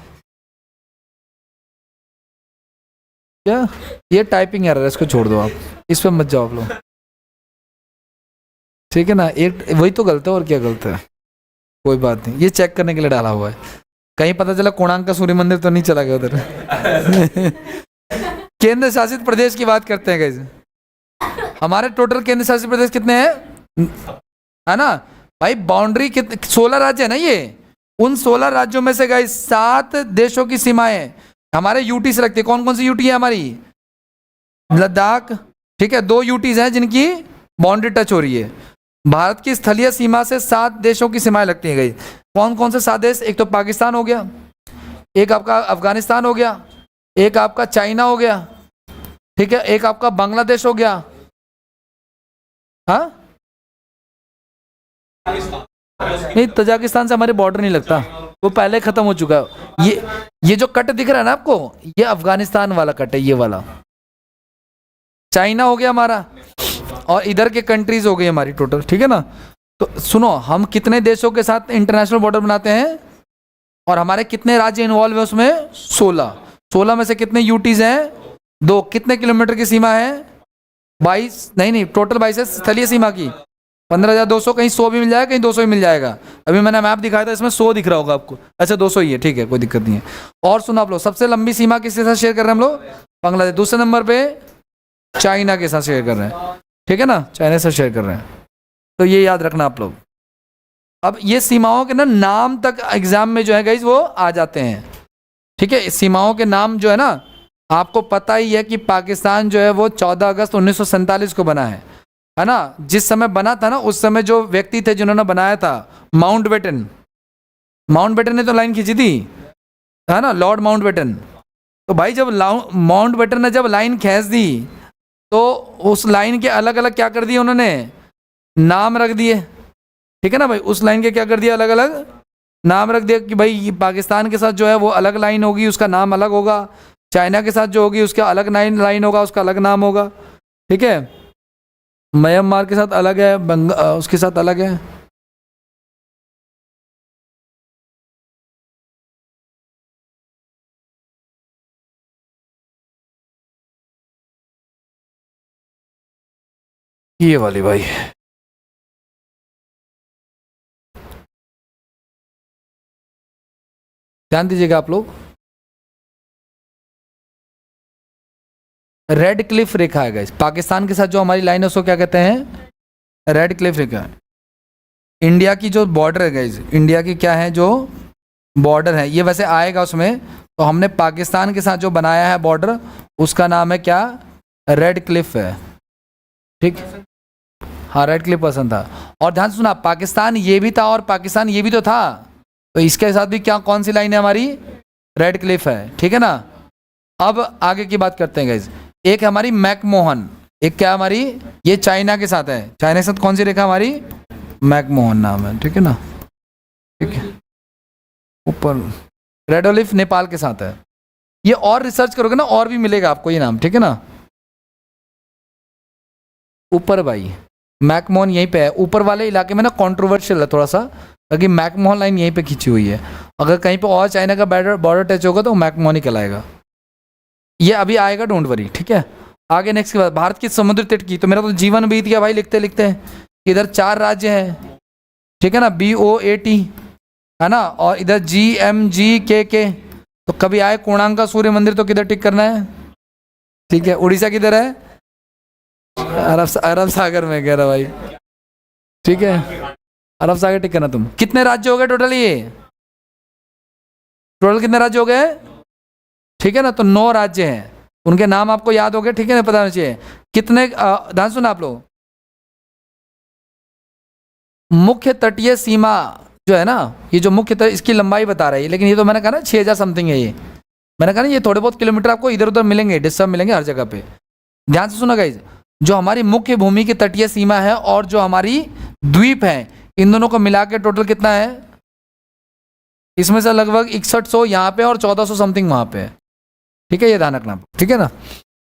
क्या? ये टाइपिंग एरर है, इसको छोड़ दो आप, इस पर मत जाओ आप लोग, ठीक है ना। एक वही तो गलत है, और क्या गलत है? कोई बात नहीं, ये चेक करने के लिए डाला हुआ है, कहीं पता चला कोणार्क का सूर्य मंदिर तो नहीं चला गया उधर। केंद्र शासित प्रदेश की बात करते हैं गाइस। हमारे टोटल केंद्र शासित प्रदेश कितने हैं, है ना भाई? बाउंड्री कितने? 16 राज्य है ना ये। उन 16 राज्यों में से गाइस 7 देशों की सीमाएं हमारे यूटी से लगती है। कौन कौन सी यूटी है हमारी? लद्दाख, ठीक है, 2 यूटीज हैं जिनकी बाउंड्री टच हो रही है। भारत की स्थलीय सीमा से 7 देशों की सीमाएं लगती हैं गाइस। कौन कौन से 7 देश? एक तो पाकिस्तान हो गया, एक आपका अफगानिस्तान हो गया, एक आपका चाइना हो गया, ठीक है, एक आपका बांग्लादेश हो गया, हाँ नहीं, तजाकिस्तान से हमारे बॉर्डर नहीं लगता, वो पहले खत्म हो चुका है। ये जो कट दिख रहा है ना आपको, ये अफगानिस्तान वाला कट है, ये वाला। चाइना हो गया हमारा, और इधर के कंट्रीज हो गई हमारी टोटल, ठीक है ना। तो सुनो, हम कितने देशों के साथ इंटरनेशनल बॉर्डर बनाते हैं और हमारे कितने राज्य इन्वॉल्व है उसमें? 16 में से कितने यूटीज हैं? 2। कितने किलोमीटर की सीमा है? 22, नहीं टोटल 22 है स्थलीय सीमा की। 15,200, कहीं 100 भी मिल जाएगा, कहीं 200 भी मिल जाएगा। अभी मैंने मैप दिखाया था, इसमें 100 दिख रहा होगा आपको। अच्छा 200 ही है, ठीक है, कोई दिक्कत नहीं है। और सुनो आप लोग, सबसे लंबी सीमा किसके साथ शेयर कर रहे हैं हम लोग? बांग्लादेश। दूसरे नंबर पे चाइना के साथ शेयर कर रहे हैं, ठीक है ना, चाइना से शेयर कर रहे हैं। तो ये याद रखना आप लोग। अब ये सीमाओं के ना नाम तक एग्जाम में जो है गाइस वो आ जाते हैं, ठीक है। इस सीमाओं के नाम जो है ना, आपको पता ही है कि पाकिस्तान जो है वो 14 अगस्त 1947 को बना है ना। जिस समय बना था ना, उस समय जो व्यक्ति थे जिन्होंने बनाया था, माउंटबेटन ने तो लाइन खींची थी, है ना, लॉर्ड माउंटबेटन। तो भाई जब माउंटबेटन ने जब लाइन खींच दी, तो उस लाइन के अलग अलग क्या कर दिए उन्होंने? नाम रख दिए, ठीक है ना भाई। उस लाइन के क्या कर दिया? अलग अलग नाम रख दिया कि भाई पाकिस्तान के साथ जो है वो अलग लाइन होगी, उसका नाम अलग होगा। चाइना के साथ जो होगी उसका अलग लाइन होगा, उसका अलग नाम होगा, ठीक है। म्यांमार के साथ अलग है, उसके साथ अलग है। ये वाली भाई, ध्यान दीजिएगा आप लोग। रेड क्लिफ रेखा है गाइस, पाकिस्तान के साथ जो हमारी लाइन है उसको क्या कहते हैं? रेड क्लिफ रेखा। इंडिया की जो बॉर्डर है गाइस, इंडिया की क्या है जो बॉर्डर है, ये वैसे आएगा उसमें। तो हमने पाकिस्तान के साथ जो बनाया है बॉर्डर, उसका नाम है क्या? रेड क्लिफ है, ठीक। हाँ, रेड क्लिफ पसंद था। और ध्यान से सुना, पाकिस्तान ये भी था और पाकिस्तान ये भी तो था, तो इसके साथ भी क्या, कौन सी लाइन है हमारी? रेड क्लिफ है, ठीक है ना। अब आगे की बात करते हैं गाइस। एक है हमारी मैकमोहन, एक क्या हमारी? ये चाइना के साथ है। चाइना के साथ कौन सी रेखा हमारी? मैकमोहन नाम है, ठीक है ना, ठीक है। ऊपर रेड ओलिफ नेपाल के साथ है। ये और रिसर्च करोगे ना, और भी मिलेगा आपको ये नाम, ठीक है ना। ऊपर भाई मैकमोहन यहीं पे है, ऊपर वाले इलाके में ना कंट्रोवर्शियल है थोड़ा सा, क्योंकि मैकमोहन लाइन यहीं पे खींची हुई है। अगर कहीं पे और चाइना का बॉर्डर टच होगा तो मैकमोहन ही कहलाएगा। ये अभी आएगा, डोंट वरी, ठीक है। आगे नेक्स्ट की बात, भारत की समुद्र तट की। तो मेरा तो जीवन बीत गया भाई लिखते लिखते। इधर 4 राज्य हैं, ठीक है ना, BOAT, है ना, और इधर GMGKK। तो कभी आए कोणार्क का सूर्य मंदिर तो किधर टिक करना है, ठीक है। उड़ीसा किधर है? अरब सागर में, कह रहा भाई, ठीक है, अरब सागर टिक करना। तुम कितने राज्य हो गए टोटल? ये टोटल कितने राज्य हो गए? ठीक है ना, तो 9 राज्य हैं, उनके नाम आपको याद हो गए, ठीक है ना, पता होना चाहिए। कितने, ध्यान सुना आप लोग, मुख्य तटीय सीमा जो है ना, ये जो मुख्य इसकी लंबाई बता रही है, लेकिन ये तो मैंने कहा ना 6,000 समथिंग है। ये मैंने कहा ना, ये थोड़े बहुत किलोमीटर आपको इधर उधर मिलेंगे, डिस्टर्ब मिलेंगे हर जगह पे। ध्यान से सुना गाइज, जो हमारी मुख्य भूमि की तटीय सीमा है और जो हमारी द्वीप है, इन दोनों को मिला के टोटल कितना है? इसमें से लगभग 6100 यहाँ पे और 1400 समथिंग वहां पे, ठीक है। ये ध्यान रखना, ठीक है ना।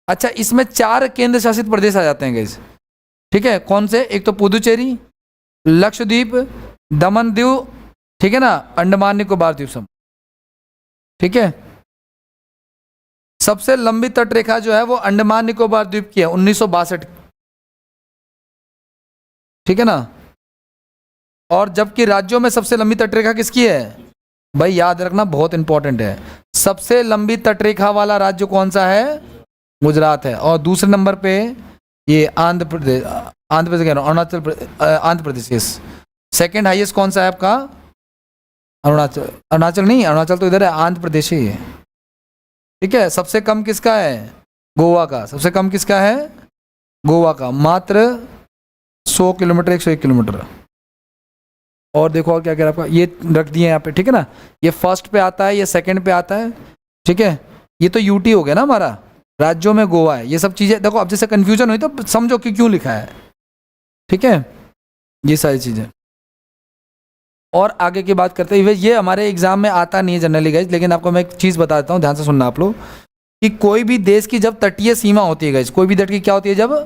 अच्छा, इसमें 4 केंद्र शासित प्रदेश आ जाते हैं गाइज, ठीक है। कौन से? एक तो पुदुचेरी, लक्षद्वीप, दमन दीव, ठीक है ना, अंडमान निकोबार द्वीप समूह, ठीक है। सबसे लंबी तट रेखा जो है वो अंडमान निकोबार द्वीप की है, 1962, ठीक है ना। और जबकि राज्यों में सबसे लंबी तट रेखा किसकी है? भाई याद रखना, बहुत इंपॉर्टेंट है। सबसे लंबी तट रेखा वाला राज्य कौन सा है? गुजरात है। और दूसरे नंबर पे ये आंध्र प्रदेश कह रहा हूँ, Andhra Pradesh. Yes, second highest कौन सा है आपका? अरुणाचल नहीं, अरुणाचल तो इधर है, आंध्र प्रदेश ही है, ठीक है। सबसे कम किसका है? गोवा का। सबसे कम किसका है? गोवा का, मात्र 100 किलोमीटर, 101 किलोमीटर। और देखो और क्या कह रहा है आपका, ये रख दिए यहाँ पे, ठीक है ना। ये फर्स्ट पे आता है, ये सेकंड पे आता है, ठीक है। ये तो यूटी हो गया ना हमारा, राज्यों में गोवा है। ये सब चीज़ें देखो, अब जैसे कन्फ्यूजन हुई तो समझो कि क्यों लिखा है, ठीक है, ये सारी चीज़ें। और आगे की बात करते हुए, ये हमारे एग्जाम में आता नहीं है जनरली गाइज, लेकिन आपको मैं एक चीज़ बता देता हूँ, ध्यान से सुनना आप लोग, कि कोई भी देश की जब तटीय सीमा होती है गाइज, कोई भी देश की क्या होती है, जब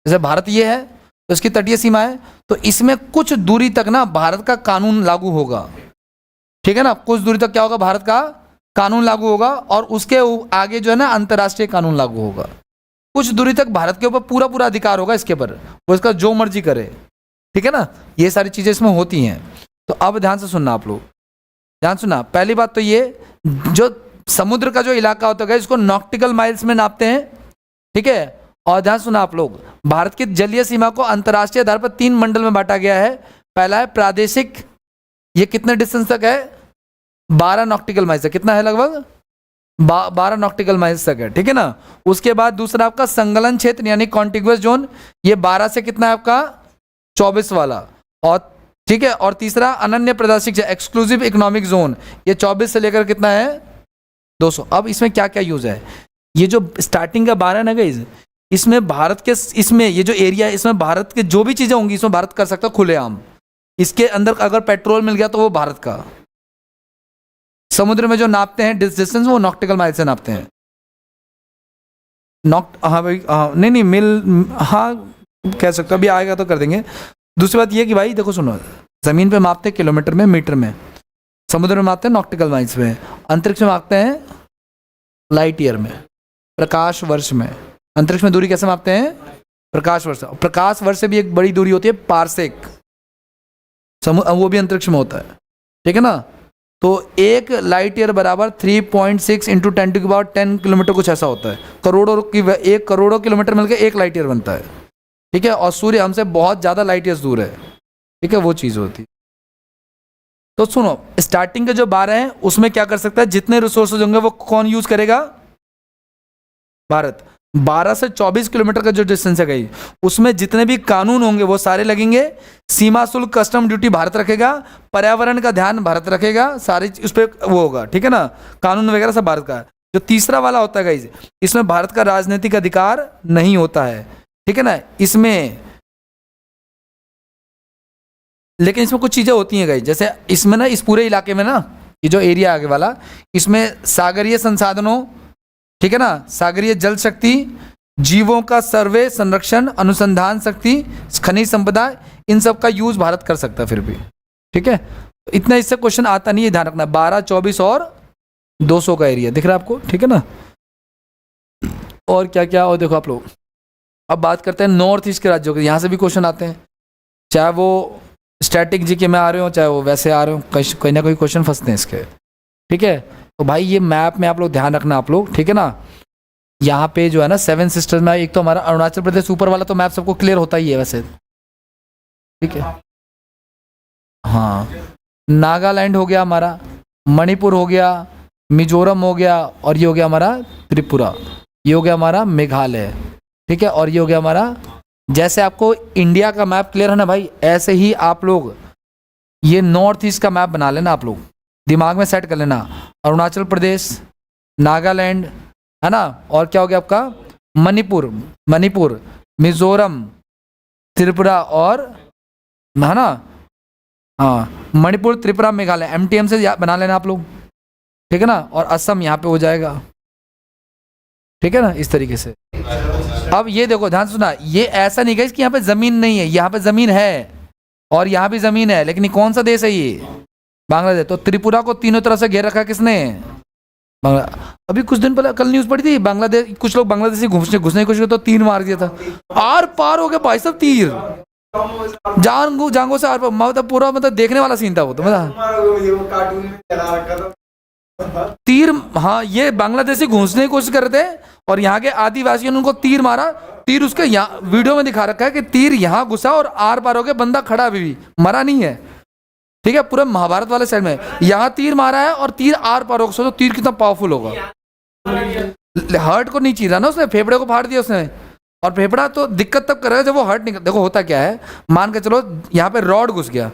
जैसे भारत ये है तो इसकी तटीय सीमा है, तो इसमें कुछ दूरी तक ना भारत का कानून लागू होगा, ठीक है ना, कुछ दूरी तक क्या होगा, भारत का कानून लागू होगा, और उसके आगे जो है ना अंतर्राष्ट्रीय कानून लागू होगा। कुछ दूरी तक भारत के ऊपर पूरा पूरा अधिकार होगा इसके ऊपर, वो इसका जो मर्जी करे, ठीक है ना, ये सारी चीजें इसमें होती हैं। तो अब ध्यान से सुनना आप लोग, ध्यान सुनना। पहली बात तो ये, जो समुद्र का जो इलाका होता है इसको नॉटिकल माइल्स में नापते हैं, ठीक है। और ध्यान सुना आप लोग, भारत की जलीय सीमा को अंतर्राष्ट्रीय आधार पर 3 मंडल में बांटा गया है। पहला है प्रादेशिक, ये कितने डिस्टेंस तक है, 12 नॉटिकल माइल्स है, कितना है, लगभग 12 नॉटिकल माइल्स तक है, ठीक है ना। उसके बाद दूसरा आपका संगलन क्षेत्र यानी कॉन्टिग्युअस जोन, ये 12 से कितना है आपका 24 वाला, और ठीक है। और तीसरा अनन्य प्रादेशिक एक्सक्लूसिव इकोनॉमिक जोन, ये 24 से लेकर कितना है 200। अब इसमें क्या क्या यूज है, ये जो स्टार्टिंग का 12 ना गाइस, इसमें भारत के, इसमें ये जो एरिया है इसमें भारत के जो भी चीजें होंगी इसमें भारत कर सकता है खुलेआम। इसके अंदर अगर पेट्रोल मिल गया तो वो भारत का। समुद्र में जो नापते हैं डिस्टेंस वो नॉटिकल माइल से नापते हैं। हाँ भाई, हाँ नहीं मिल, हाँ कह सकते हो, अभी आएगा तो कर देंगे। दूसरी बात ये कि भाई देखो सुनो, जमीन पे मापते हैं किलोमीटर में, मीटर में, समुद्र में मापते हैं नॉटिकल माइल्स में, अंतरिक्ष में मापते हैं लाइट ईयर में, प्रकाश वर्ष में। अंतरिक्ष में दूरी कैसे मापते हैं, प्रकाश वर्ष। प्रकाश वर्ष से भी एक बड़ी दूरी होती है पारसेक, वो भी अंतरिक्ष में होता है, ठीक है ना। तो एक लाइट ईयर बराबर 3.6 इंटू 10 किलोमीटर कुछ ऐसा होता है। करोड़ों की 1 करोड़ों किलोमीटर मिलकर 1 लाइट ईयर बनता है, ठीक है। और सूर्य हमसे बहुत ज़्यादा लाइट ईयर्स दूर है, ठीक है, वो चीज़ होती है। तो सुनो, स्टार्टिंग के जो 12 हैं उसमें क्या कर सकता है, जितने रिसोर्सेज होंगे वो कौन यूज करेगा, भारत। 12 से 24 किलोमीटर का जो डिस्टेंस है गई, उसमें जितने भी कानून होंगे वो सारे लगेंगे। सीमा शुल्क कस्टम ड्यूटी भारत रखेगा, पर्यावरण का ध्यान भारत रखेगा, सारी उस पर वो होगा, ठीक है ना, कानून वगैरह सब भारत का। जो तीसरा वाला होता है गाइज, इसमें भारत का राजनीतिक अधिकार नहीं होता है, ठीक है ना। इसमें लेकिन इसमें कुछ चीजें होती हैं गाइज, जैसे इसमें ना, इस पूरे इलाके में ना, ये जो एरिया आगे वाला, इसमें सागरीय संसाधनों, ठीक है ना, सागरीय जल शक्ति, जीवों का सर्वे, संरक्षण, अनुसंधान शक्ति, खनिज संपदा, इन सब का यूज भारत कर सकता है फिर भी, ठीक है। तो इतना इससे क्वेश्चन आता नहीं है, ध्यान रखना। 12, 24 और 200 का एरिया दिख रहा है आपको, ठीक है ना। और क्या क्या, और देखो आप लोग, अब बात करते हैं नॉर्थ ईस्ट के राज्यों के, यहाँ से भी क्वेश्चन आते हैं, चाहे वो स्टैटिक जीके में आ रहे हो, चाहे वो वैसे आ रहे हो, कहीं ना कहीं क्वेश्चन फंसते हैं इसके, ठीक है। तो भाई ये मैप में आप लोग ध्यान रखना आप लोग, ठीक है ना। यहाँ पे जो है ना 7 सिस्टर्स में, एक तो हमारा अरुणाचल प्रदेश ऊपर वाला तो मैप सबको क्लियर होता ही है वैसे, ठीक है। हाँ, नागालैंड हो गया हमारा, मणिपुर हो गया, मिजोरम हो गया, और ये हो गया हमारा त्रिपुरा, ये हो गया हमारा मेघालय, ठीक है। और ये हो गया हमारा, जैसे आपको इंडिया का मैप क्लियर है ना भाई, ऐसे ही आप लोग ये नॉर्थ ईस्ट का मैप बना लेना, आप लोग दिमाग में सेट कर लेना। अरुणाचल प्रदेश, नागालैंड, है ना, और क्या हो गया आपका मणिपुर, मिजोरम, त्रिपुरा, और है ना, हाँ मणिपुर, त्रिपुरा, मेघालय, MTM से बना लेना आप लोग, ठीक है ना। और असम यहाँ पे हो जाएगा, ठीक है ना, इस तरीके से। अब ये देखो ध्यान सुना, ये ऐसा नहीं है कि यहाँ पे जमीन नहीं है, यहाँ पे जमीन है और यहाँ भी जमीन है, लेकिन कौन सा देश है ये, बांग्लादेश। तो त्रिपुरा को तीनों तरफ से घेर रखा किसने, अभी कुछ दिन पहले कल न्यूज पड़ी थी, बांग्लादेश, कुछ लोग बांग्लादेश से घुसने की कोशिश तो तीर मार दिया था, आर पार हो गया भाई सब, तीर जांगो से आर पार, मतलब पूरा, मतलब देखने वाला सीन था वो तो, मतलब तीर, हाँ ये बांग्लादेशी घुसने की कोशिश कर रहे थे और यहाँ के आदिवासियों ने उनको तीर मारा, तीर उसके यहाँ वीडियो में दिखा रखा है कि तीर यहाँ घुसा और आर पार हो गया, बंदा खड़ा अभी भी मरा नहीं है, ठीक है। पूरे महाभारत वाले साइड में यहाँ तीर मारा है और तीर आर पार होगा, सोचो तीर कितना पावरफुल होगा। हर्ट को नहीं चीरा ना उसने, फेफड़े को फाड़ दिया उसने, और फेफड़ा तो दिक्कत तब करेगा जब वो हर्ट नहीं। देखो होता क्या है, मान के चलो यहाँ पे रॉड घुस गया,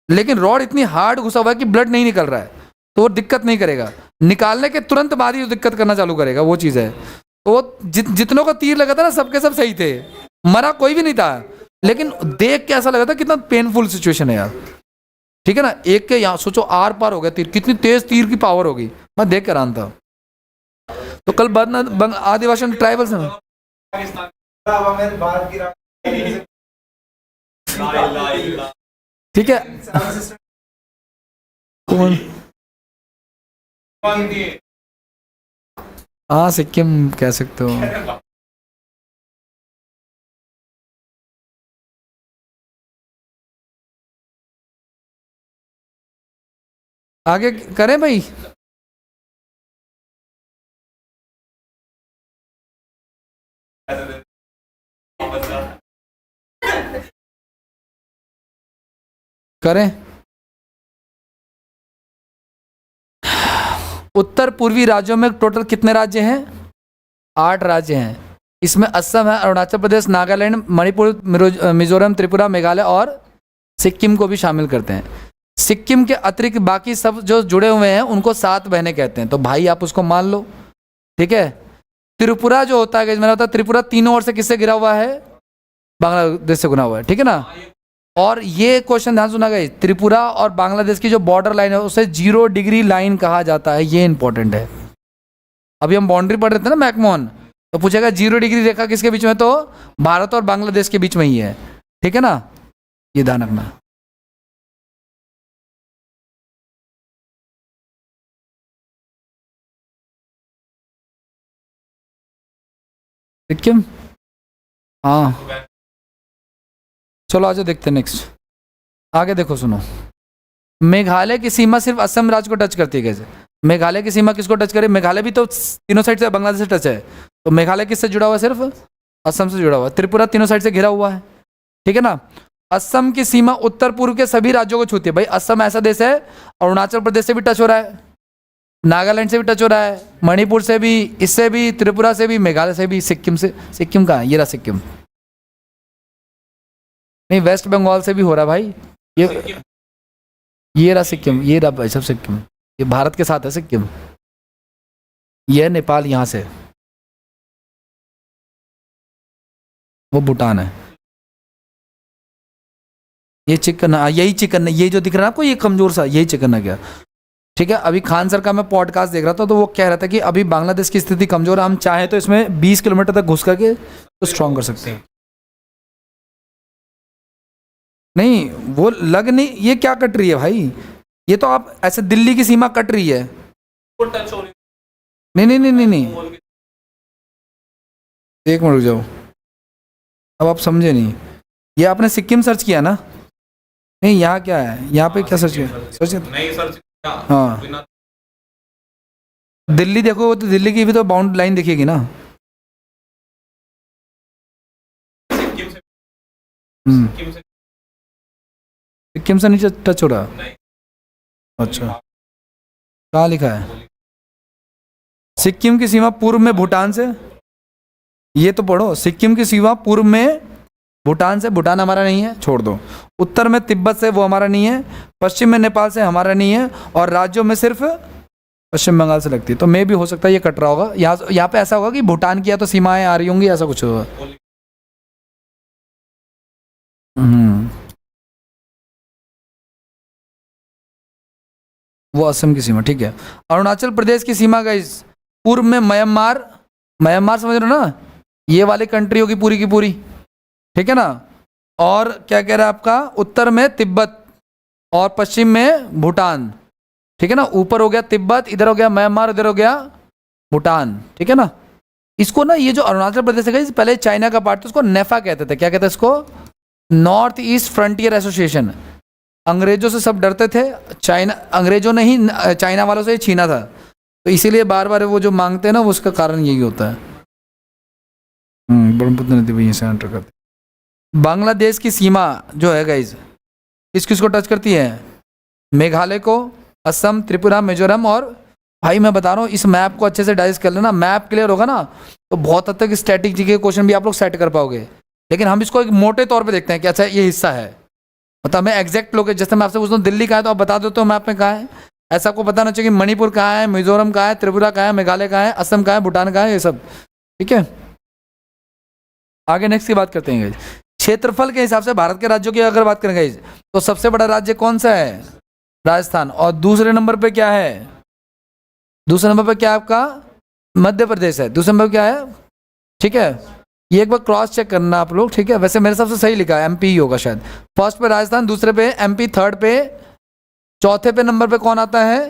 लेकिन रॉड इतनी हार्ड घुसा हुआ है कि ब्लड नहीं निकल रहा है, तो वो दिक्कत नहीं करेगा, निकालने के तुरंत बाद ही दिक्कत करना चालू करेगा, वो चीज़ है। तो वो जितनों को तीर लगा था ना, सबके सब सही थे, मरा कोई भी नहीं था, लेकिन देख के ऐसा लगा था कितना पेनफुल सिचुएशन है यार। ठीक है ना, एक के यहाँ सोचो आर पार हो गया तीर, कितनी तेज तीर की पावर होगी, मैं देख कर आना था। तो कल आदिवासी ट्राइबल्स में ठीक है कौन, हाँ सिक्किम कह सकते हो। आगे करें भाई, करें। उत्तर पूर्वी राज्यों में टोटल कितने राज्य हैं? 8 राज्य हैं। इसमें असम है, अरुणाचल प्रदेश, नागालैंड, मणिपुर, मिजोरम, त्रिपुरा, मेघालय और सिक्किम को भी शामिल करते हैं। सिक्किम के अतिरिक्त बाकी सब जो जुड़े हुए हैं उनको 7 बहनें कहते हैं, तो भाई आप उसको मान लो, ठीक है। त्रिपुरा जो होता है, मैंने बताया त्रिपुरा तीनों ओर से किससे घिरा हुआ है? बांग्लादेश से घिरा हुआ है, ठीक है ना। और ये क्वेश्चन ध्यान सुना गया, त्रिपुरा और बांग्लादेश की जो बॉर्डर लाइन है उसे 0 डिग्री लाइन कहा जाता है, ये इंपॉर्टेंट है। अभी हम बाउंड्री पढ़ रहे थे ना मैकमोहन, तो पूछेगा 0 डिग्री रेखा किसके बीच में, तो भारत और बांग्लादेश के बीच में ही है, ठीक है ना, ये ध्यान रखना। सिक्किम, हाँ चलो आजा देखते हैं नेक्स्ट। आगे देखो सुनो, मेघालय की सीमा सिर्फ असम राज्य को टच करती है। कैसे मेघालय की सीमा किसको टच करे? मेघालय भी तो तीनों साइड से बांग्लादेश से टच है, तो मेघालय किससे जुड़ा हुआ है? सिर्फ असम से जुड़ा हुआ है। त्रिपुरा तीनों साइड से घिरा हुआ है, ठीक है ना। असम की सीमा उत्तर पूर्व के सभी राज्यों को छूती है। भाई असम ऐसा देश है, अरुणाचल प्रदेश से भी टच हो रहा है, नागालैंड से भी टच हो रहा है, मणिपुर से भी, इससे भी, त्रिपुरा से भी, मेघालय से भी, सिक्किम से। सिक्किम कहाँ है? ये रहा सिक्किम। नहीं वेस्ट बंगाल से भी हो रहा है भाई, ये रहा सिक्किम, ये रहा भाई सब सिक्किम, ये भारत के साथ है सिक्किम। ये है नेपाल, यहाँ से वो भूटान है। ये चिकन, यही चिकन है, ये जो दिख रहा है आपको, ये कमजोर सा, यही चिकन है क्या, ठीक है। अभी खान सर का मैं पॉडकास्ट देख रहा था, तो वो कह रहा था कि अभी बांग्लादेश की स्थिति कमजोर है, हम चाहें तो इसमें 20 किलोमीटर तक घुस करके तो स्ट्रॉन्ग कर सकते हैं। नहीं वो लग नहीं, ये क्या कट रही है भाई, ये तो आप ऐसे दिल्ली की सीमा कट रही है। नहीं नहीं नहीं नहीं नहीं, एक मिनट रुक जाओ, अब आप समझे नहीं। ये आपने सिक्किम सर्च किया ना? नहीं यहाँ क्या है, यहाँ पे क्या सर्च किया? सर्च हाँ दिल्ली देखो, वो तो दिल्ली की भी तो बाउंड लाइन दिखेगी ना। सिक्किम से नीचे टच हो रहा? अच्छा कहाँ लिखा है? सिक्किम की सीमा पूर्व में भूटान से, ये तो पढ़ो, सिक्किम की सीमा पूर्व में भूटान से, भूटान हमारा नहीं है, छोड़ दो। उत्तर में तिब्बत से, वो हमारा नहीं है। पश्चिम में नेपाल से, हमारा नहीं है। और राज्यों में सिर्फ पश्चिम बंगाल से लगती है, तो मे भी हो सकता है ये कट रहा होगा। यहाँ पे ऐसा होगा कि भूटान की या तो सीमाएं आ रही होंगी, ऐसा कुछ होगा। वो असम की सीमा, ठीक है। अरुणाचल प्रदेश की सीमा गाइस, पूर्व में म्यांमार, म्यांमार समझ रहे हो ना, ये वाली कंट्री होगी पूरी की पूरी, ठीक है ना। और क्या कह रहा है आपका, उत्तर में तिब्बत और पश्चिम में भूटान, ठीक है ना। ऊपर हो गया तिब्बत, इधर हो गया म्यांमार, इधर हो गया भूटान, ठीक है ना। इसको ना, ये जो अरुणाचल प्रदेश है पहले चाइना का पार्ट था, उसको नेफा कहते थे। क्या कहते हैं इसको? North east frontier association. अंग्रेजों से सब डरते थे, चाइना, अंग्रेजों ने ही चाइना वालों से ही छीना था, तो इसीलिए बार बार वो जो मांगते हैं ना, वो उसका कारण यही होता है। ब्रह्मपुत्र नदी भी यहीं से एंटर करती। बांग्लादेश की सीमा जो है गाइज, किस किस को टच करती है? मेघालय को, असम, त्रिपुरा, मिजोरम। और भाई मैं बता रहा हूँ, इस मैप को अच्छे से डाइजेस्ट कर लेना, मैप क्लियर होगा ना तो बहुत हद तक स्टैटिक जी के क्वेश्चन भी आप लोग सेट कर पाओगे। लेकिन हम इसको एक मोटे तौर पे देखते हैं कि अच्छा ये हिस्सा है, मतलब मैं एग्जैक्ट लोकेशन, जैसे मैं आपसे पूछता हूँ दिल्ली कहाँ है, तो आप बता देते हो मैप में कहाँ है। ऐसा को बताना चाहिए कि मणिपुर कहाँ है, मिजोरम कहाँ है, त्रिपुरा कहाँ है, मेघालय कहाँ है, असम कहाँ है, भूटान कहाँ है, ये सब, ठीक है। आगे नेक्स्ट की बात करते हैं। क्षेत्रफल के हिसाब से भारत के राज्यों की अगर बात करेंगे तो सबसे बड़ा राज्य कौन सा है? राजस्थान। और दूसरे नंबर पे क्या है? दूसरे नंबर पे क्या आपका मध्य प्रदेश है। दूसरे नंबर पे क्या है? ठीक है, ये एक बार क्रॉस चेक करना आप लोग, ठीक है। वैसे मेरे हिसाब से सही लिखा है, एमपी ही होगा शायद। फर्स्ट पे राजस्थान, दूसरे पे एमपी, थर्ड पे, चौथे पे नंबर पे कौन आता है?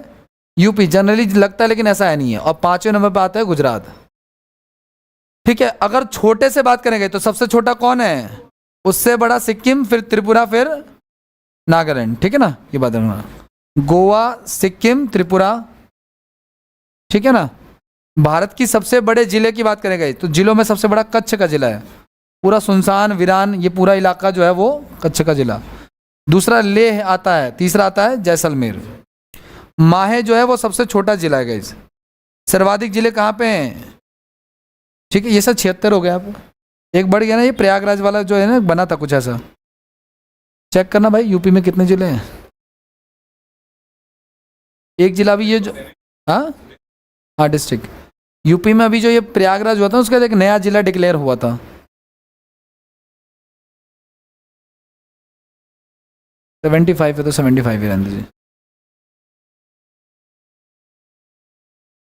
यूपी। जनरली लगता है लेकिन ऐसा है नहीं है। और पांचवें नंबर पे आता है गुजरात। ठीक है, अगर छोटे से बात करेंगे तो सबसे छोटा कौन है? उससे बड़ा सिक्किम, फिर त्रिपुरा, फिर नागालैंड। ठीक है ना, ये बात है। गोवा, सिक्किम, त्रिपुरा। ठीक है ना। भारत की सबसे बड़े जिले की बात करेंगे तो जिलों में सबसे बड़ा कच्छ का जिला है। पूरा सुनसान वीरान ये पूरा इलाका जो है वो कच्छ का जिला। दूसरा लेह आता है, तीसरा आता है जैसलमेर। माहे जो है वो सबसे छोटा जिला है गाइस। सर्वाधिक जिले कहाँ पे हैं? ठीक है, ये सब 76 हो गया। आप एक बढ़ गया ना, ये प्रयागराज वाला जो है ना बना था कुछ ऐसा। चेक करना भाई यूपी में कितने जिले हैं। एक जिला भी ये जो हाँ डिस्ट्रिक्ट यूपी में अभी जो ये प्रयागराज हुआ था उसका एक नया जिला डिक्लेयर हुआ था। सेवेंटी 75 है तो 75 ही रहने दीजिए।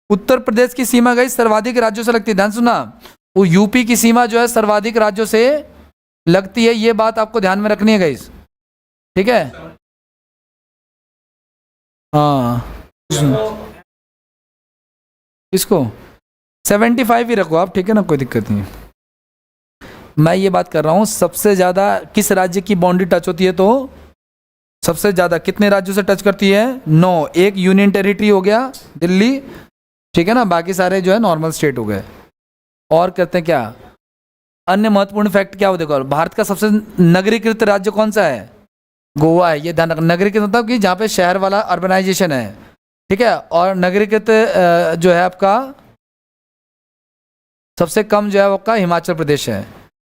उत्तर प्रदेश की सीमा गई सर्वाधिक राज्यों से लगती है, ध्यान सुना। वो यूपी की सीमा जो है सर्वाधिक राज्यों से लगती है, ये बात आपको ध्यान में रखनी है गाइस। ठीक है, हाँ इसको 75 ही रखो आप, ठीक है ना, कोई दिक्कत नहीं। मैं ये बात कर रहा हूं सबसे ज्यादा किस राज्य की बाउंड्री टच होती है, तो सबसे ज्यादा कितने राज्यों से टच करती है? 9। एक यूनियन टेरिटरी हो गया दिल्ली, ठीक है ना, बाकी सारे जो है नॉर्मल स्टेट हो गए। और करते हैं क्या, अन्य महत्वपूर्ण फैक्ट क्या हो, देखो भारत का सबसे नगरीकृत राज्य कौन सा है? गोवा है। ये ध्यान रखना, नगरीकृत मतलब कि जहाँ पे शहर वाला अर्बनाइजेशन है, ठीक है। और नगरीकृत जो है आपका सबसे कम जो है आपका हिमाचल प्रदेश है।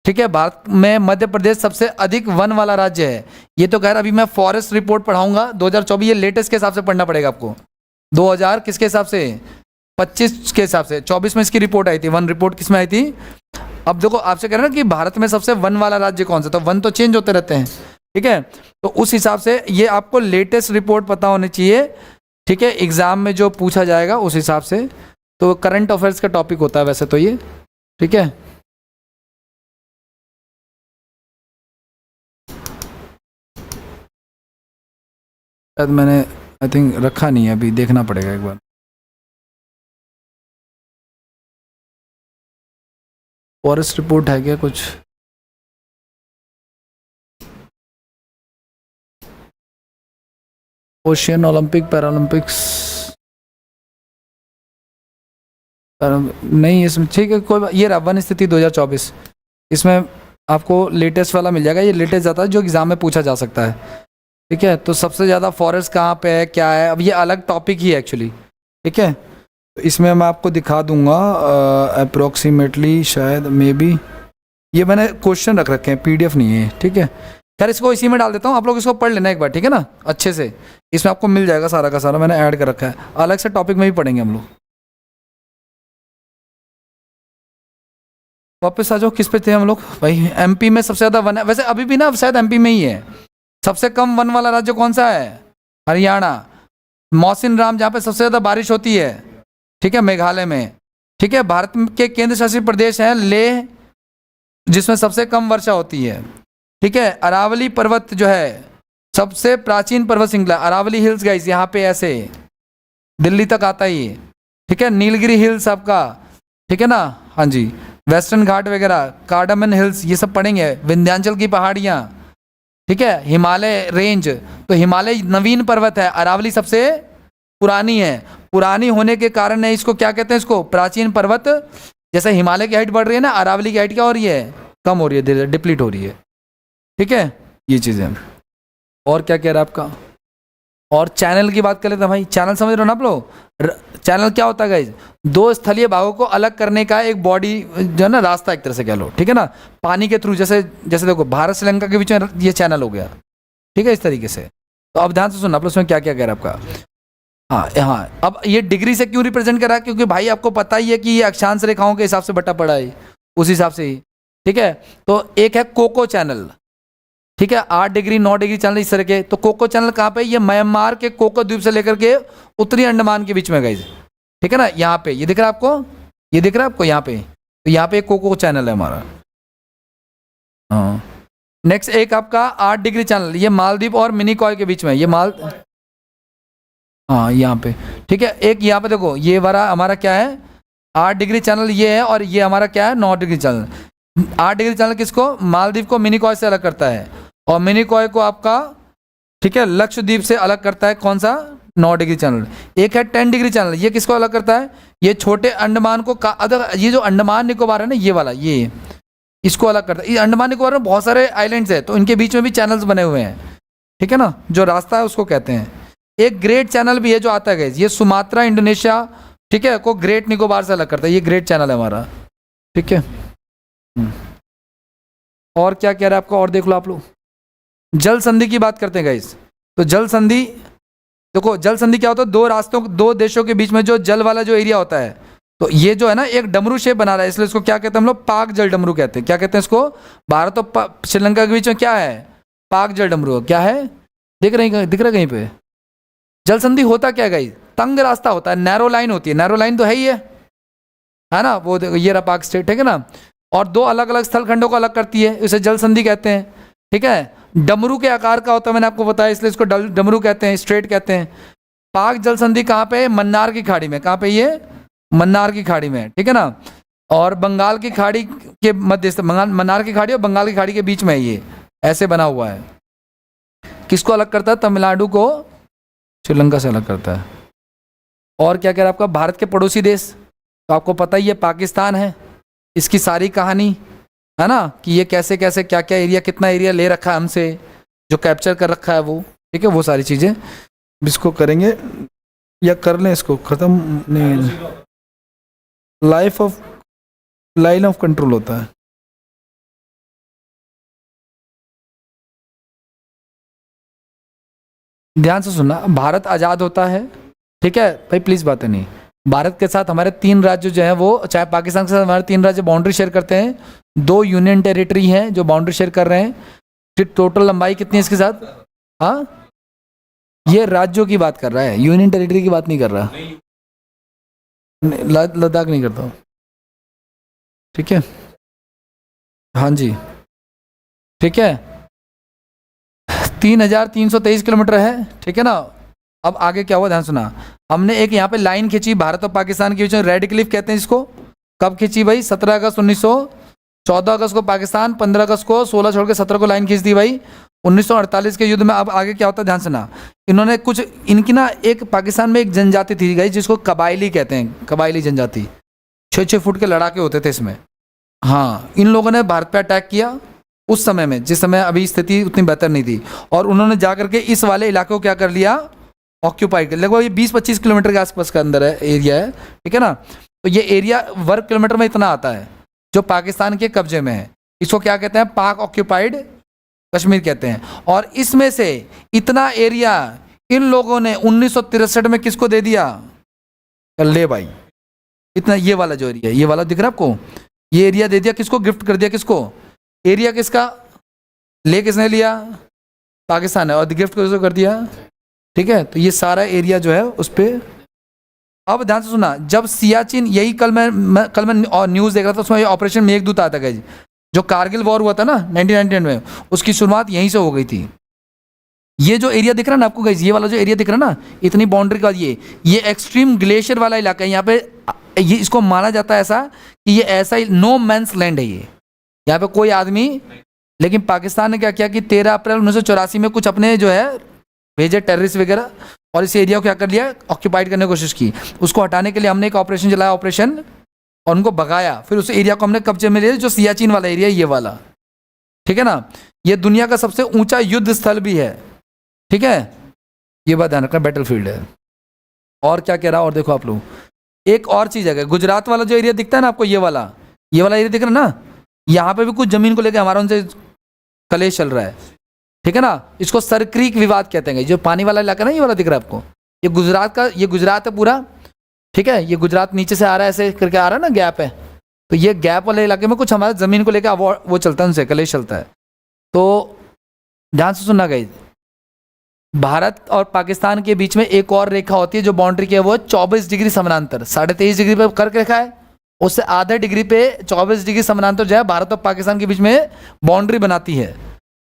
ठीक है, भारत में मध्य प्रदेश सबसे अधिक वन वाला राज्य है। ये तो खैर अभी मैं फॉरेस्ट रिपोर्ट पढ़ाऊंगा 2024, ये लेटेस्ट के हिसाब से पढ़ना पड़ेगा आपको। 2000 किसके हिसाब से? 25 के हिसाब से। 24 में इसकी रिपोर्ट आई थी, वन रिपोर्ट किस में आई थी? अब देखो आपसे कह रहे ना कि भारत में सबसे वन वाला राज्य कौन सा, तो वन तो चेंज होते रहते हैं, ठीक है। तो उस हिसाब से ये आपको लेटेस्ट रिपोर्ट पता होनी चाहिए, ठीक है। एग्जाम में जो पूछा जाएगा उस हिसाब से, तो करंट अफेयर्स का टॉपिक होता है वैसे तो ये, ठीक है। शायद मैंने आई थिंक रखा नहीं है, अभी देखना पड़ेगा एक बार। फॉरेस्ट रिपोर्ट है क्या कुछ? ओशियन ओलंपिक पैरालंपिक्स नहीं इसमें, ठीक है कोई ये रहा वन स्थिति 2024, इसमें आपको लेटेस्ट वाला मिल जाएगा। ये लेटेस्ट आता है जो एग्जाम में पूछा जा सकता है, ठीक है। तो सबसे ज़्यादा फॉरेस्ट कहाँ पे है, क्या है, अब ये अलग टॉपिक ही है एक्चुअली, ठीक है। तो इसमें मैं आपको दिखा दूंगा अप्रोक्सीमेटली, शायद मे बी ये मैंने क्वेश्चन रख रखे हैं, पीडीएफ नहीं है, ठीक है। खैर इसको इसी में डाल देता हूँ, आप लोग इसको पढ़ लेना एक बार, ठीक है ना, अच्छे से। इसमें आपको मिल जाएगा सारा का सारा, मैंने ऐड कर रखा है, अलग से टॉपिक में भी पढ़ेंगे हम लोग। वापस आ जाओ, किस पे थे हम लोग भाई? एमपी में सबसे ज़्यादा वन है, वैसे अभी भी ना शायद एमपी में ही है। सबसे कम वन वाला राज्य कौन सा है? हरियाणा। मौसिन राम जहाँ पे सबसे ज़्यादा बारिश होती है, ठीक है, मेघालय में, ठीक है। भारत के केंद्र शासित प्रदेश हैं लेह, जिसमें सबसे कम वर्षा होती है, ठीक है। अरावली पर्वत जो है सबसे प्राचीन पर्वत श्रृंखला, अरावली हिल्स गाइस, यहाँ पे ऐसे दिल्ली तक आता ही, ठीक है। नीलगिरी हिल्स आपका, ठीक है ना, हाँ जी। वेस्टर्न घाट वगैरह, कार्डामन हिल्स, ये सब पढ़ेंगे। विंध्याचल की पहाड़ियाँ, ठीक है। हिमालय रेंज, तो हिमालय नवीन पर्वत है, अरावली सबसे पुरानी है। पुरानी होने के कारण है इसको क्या कहते हैं, इसको प्राचीन पर्वत। जैसे हिमालय की हाइट बढ़ रही है ना, अरावली की हाइट क्या हो रही है? कम हो रही है, धीरे धीरे डिप्लीट हो रही है, ठीक है। ये चीज़ें। और क्या कह रहा है आपका? और चैनल की बात कर लेते हैं भाई, चैनल समझ रहे हो ना आप लोग? चैनल क्या होता है गाइज? दो स्थलीय भागों को अलग करने का एक बॉडी जो है ना, रास्ता एक तरह से कह लो, ठीक है ना, पानी के थ्रू। जैसे जैसे देखो भारत श्रीलंका के बीच में ये चैनल हो गया, ठीक है, इस तरीके से। तो अब ध्यान से सुनना, प्लस में क्या क्या कह रहा है आपका। हाँ हाँ, अब ये डिग्री से क्यों रिप्रेजेंट करा है? क्योंकि भाई आपको पता ही है कि ये अक्षांश रेखाओं के हिसाब से बटा पड़ा है, उस हिसाब से ही, ठीक है। तो एक है कोको चैनल, ठीक है, 8 डिग्री 9 डिग्री चैनल इस तरह के। तो कोको चैनल कहाँ पे? ये म्यांमार के कोको द्वीप से लेकर के उत्तरी अंडमान के बीच में गाइस, ठीक है ना, यहाँ पे ये दिख रहा है आपको, ये दिख रहा है आपको यहाँ पे, तो यहाँ पे एक कोको चैनल है हमारा। हाँ, नेक्स्ट एक आपका 8 डिग्री चैनल, ये मालदीव और मिनिकॉय के बीच में, ये हाँ यहाँ पे, ठीक है। एक यहाँ पे देखो, ये वाला हमारा क्या है, 8 डिग्री चैनल ये है, और ये हमारा क्या है, 9 डिग्री चैनल। 8 डिग्री चैनल किसको? मालदीव को मिनिकॉय से अलग करता है, और मिनिकॉय को आपका, ठीक है, लक्षद्वीप से अलग करता है। कौन सा? 9 डिग्री चैनल। एक है 10 डिग्री चैनल, ये किसको अलग करता है? ये छोटे अंडमान को अदर, ये जो अंडमान निकोबार है ना, ये वाला, ये इसको अलग करता है। ये अंडमान निकोबार में बहुत सारे आइलैंड्स है, तो इनके बीच में भी चैनल्स बने हुए हैं, ठीक है ना, जो रास्ता है उसको कहते हैं। एक ग्रेट चैनल भी है जो आता है, ये सुमात्रा इंडोनेशिया, ठीक है, को ग्रेट निकोबार से अलग करता है, ये ग्रेट चैनल है हमारा, ठीक है। और क्या कह रहा है आपका, और देख लो आप लोग। जल संधि की बात करते हैं गाइस। तो जल संधि, देखो जल संधि क्या होता है? दो रास्तों, दो देशों के बीच में जो जल वाला जो एरिया होता है, तो ये जो है ना एक डमरू शेप बना रहा है, इसलिए इसको क्या कहते हैं हम लोग? पाक जल डमरू कहते हैं। क्या कहते हैं इसको? भारत और श्रीलंका के बीच में क्या है? पाक जल डमरू। क्या है? दिख रहा है कहीं पे? जल संधि होता क्या है गाइस? तंग रास्ता होता है, नैरो लाइन होती है, नैरो लाइन तो है ही है ना, वो ये रहा पाक स्टेट, ठीक है ना, और दो अलग अलग स्थल खंडों को अलग करती है, इसे जल संधि कहते हैं, ठीक है। डमरू के आकार का होता है, मैंने आपको बताया, इसलिए इसको डमरू कहते हैं, स्ट्रेट कहते हैं। पाक जल संधि कहाँ पे है? मन्नार की खाड़ी में। कहाँ पे? ये मन्नार की खाड़ी में, ठीक है ना, और बंगाल की खाड़ी के मध्य, मन्नार की खाड़ी और बंगाल की खाड़ी के बीच में ये ऐसे बना हुआ है। किसको अलग करता है? तमिलनाडु को श्रीलंका से अलग करता है। और क्या कह रहा है आपका? भारत के पड़ोसी देश, तो आपको पता ही है पाकिस्तान है, इसकी सारी कहानी है ना, कि ये कैसे कैसे क्या क्या एरिया, कितना एरिया ले रखा है हमसे, जो कैप्चर कर रखा है वो, ठीक है, वो सारी चीज़ें इसको करेंगे या कर लें, इसको ख़त्म नहीं, लाइन ऑफ कंट्रोल होता है। ध्यान से सुनना, भारत आज़ाद होता है, ठीक है भाई, प्लीज़ बातें नहीं। भारत के साथ हमारे 3 राज्य जो हैं वो, चाहे पाकिस्तान के साथ हमारे 3 राज्य बाउंड्री शेयर करते हैं, 2 यूनियन टेरिटरी हैं जो बाउंड्री शेयर कर रहे हैं। फिर टोटल लंबाई कितनी है इसके साथ? हाँ, ये राज्यों की बात कर रहा है, यूनियन टेरिटरी की बात नहीं कर रहा, लद्दाख नहीं करता हूँ, ठीक है, हाँ जी, ठीक है। 3323 किलोमीटर है, ठीक है ना। अब आगे क्या हुआ, ध्यान सुना, हमने एक यहाँ पे लाइन खींची भारत और पाकिस्तान के बीच में, रेड क्लिफ कहते हैं इसको। कब खींची भाई? 17 अगस्त 1900, 14 अगस्त को पाकिस्तान, 15 अगस्त को, 16 छोड़ के 17 को लाइन खींच दी भाई 1948 के युद्ध में। अब आगे क्या होता है, ध्यान सुना, इन्होंने कुछ, इनकी ना एक पाकिस्तान में एक जनजाति थी गई जिसको कबायली कहते हैं, कबायली जनजाति, 6-6 फुट के लड़ाके होते थे इसमें। हाँ, इन लोगों ने भारत पे अटैक किया उस समय में, जिस समय अभी स्थिति उतनी बेहतर नहीं थी, और उन्होंने जाकर के इस वाले इलाके को क्या कर लिया, ऑक्यूपाइड कर। लगभग ये 20-25 किलोमीटर के आसपास का अंदर है, एरिया है, ठीक है ना। तो ये एरिया वर्ग किलोमीटर में इतना आता है जो पाकिस्तान के कब्जे में है, इसको क्या कहते हैं? पाक ऑक्यूपाइड कश्मीर कहते हैं। और इसमें से इतना एरिया इन लोगों ने 1963 में किसको दे दिया? ले भाई, इतना ये वाला जो एरिया, ये वाला दिख रहा है आपको, ये एरिया दे दिया किसको? गिफ्ट कर दिया किसको? एरिया किसका? ले किसने लिया? पाकिस्तान है, और गिफ्ट किसको कर दिया? ठीक है, तो ये सारा एरिया जो है उस पर। अब ध्यान से सुना, जब सियाचिन, यही कल मैं न्यूज़ देख रहा था, उसमें ऑपरेशन मेघदूत आता है, जो कारगिल वॉर हुआ था ना 1999 में, उसकी शुरुआत यहीं से हो गई थी। ये जो एरिया दिख रहा है ना आपको गाइज, ये वाला जो एरिया दिख रहा है ना, इतनी बाउंड्री का, ये एक्सट्रीम ग्लेशियर वाला इलाका है। यहाँ पे ये इसको माना जाता है ऐसा कि ये ऐसा ही नो मैंस लैंड है, ये यहाँ पे कोई आदमी। लेकिन पाकिस्तान ने क्या किया कि 13 अप्रैल 1984 में कुछ अपने जो है भेजे टेररिस्ट वगैरह, और इस एरिया को क्या कर लिया, ऑक्यूपाइड करने की कोशिश की। उसको हटाने के लिए हमने एक ऑपरेशन चलाया, ऑपरेशन, और उनको भगाया। फिर उस एरिया को हमने कब्जे में लिया, जो सियाचिन वाला एरिया, ये वाला, ठीक है ना। ये दुनिया का सबसे ऊंचा युद्ध स्थल भी है, ठीक है, ये बात ध्यान रखना, बैटल फील्ड है। और क्या कह रहा, और देखो आप लोग, एक और चीज़ है, गुजरात वाला जो एरिया दिखता है ना आपको, ये वाला एरिया दिख रहा है ना, यहाँ पे भी कुछ जमीन को लेकर हमारा उनसे कलेश चल रहा है, ठीक है ना। इसको सरक्रीक विवाद कहते हैं, जो पानी वाला इलाका ना, ये वाला दिख रहा है आपको, ये गुजरात का, ये गुजरात है पूरा, ठीक है, ये गुजरात नीचे से आ रहा है, ऐसे करके आ रहा है ना, गैप है, तो ये गैप वाले इलाके में कुछ हमारे ज़मीन को लेकर वो चलता है, उनसे कलेश चलता है। तो ध्यान से सुनना गाइस, भारत और पाकिस्तान के बीच में एक और रेखा होती है जो बाउंड्री की है, वो 24 डिग्री समानांतर, 23.5 डिग्री पे करके रखा है, उससे आधे डिग्री पे 24 डिग्री समानांतर जो है भारत और पाकिस्तान के बीच में बाउंड्री बनाती है,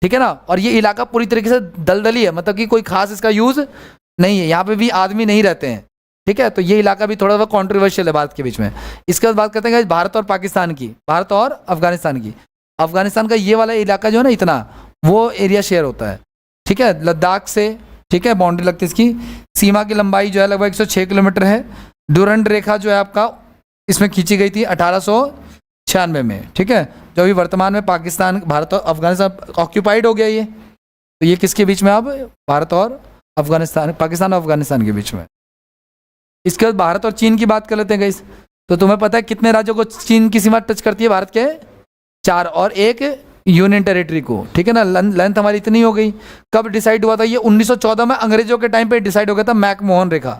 ठीक है ना। और ये इलाका पूरी तरीके से दलदली है, मतलब कि कोई खास इसका यूज नहीं है, यहाँ पे भी आदमी नहीं रहते हैं, ठीक है। तो ये इलाका भी थोड़ा सा कॉन्ट्रोवर्शियल है भारत के बीच में। इसके बाद बात करते हैं भारत और पाकिस्तान की, भारत और अफगानिस्तान की। अफगानिस्तान का ये वाला इलाका जो है ना, इतना वो एरिया शेयर होता है, ठीक है, लद्दाख से, ठीक है, बाउंड्री लगती है इसकी। सीमा की लंबाई जो है लगभग 106 किलोमीटर है। डुरंड रेखा जो है आपका इसमें खींची गई थी 1896 में, ठीक है, जो अभी वर्तमान में पाकिस्तान, भारत और अफगानिस्तान ऑक्यूपाइड हो गया ये। तो ये किसके बीच में अब, भारत और अफगानिस्तान, पाकिस्तान और अफगानिस्तान के बीच में। इसके बाद भारत और चीन की बात कर लेते हैं गाइस। तो तुम्हें पता है कितने राज्यों को चीन की सीमा टच करती है भारत के? 4 और 1 यूनियन टेरिटरी को, ठीक है ना। लेंथ हमारी इतनी हो गई। कब डिसाइड हुआ था ये? 1914 में, अंग्रेजों के टाइम पे डिसाइड हो गया था, मैकमोहन रेखा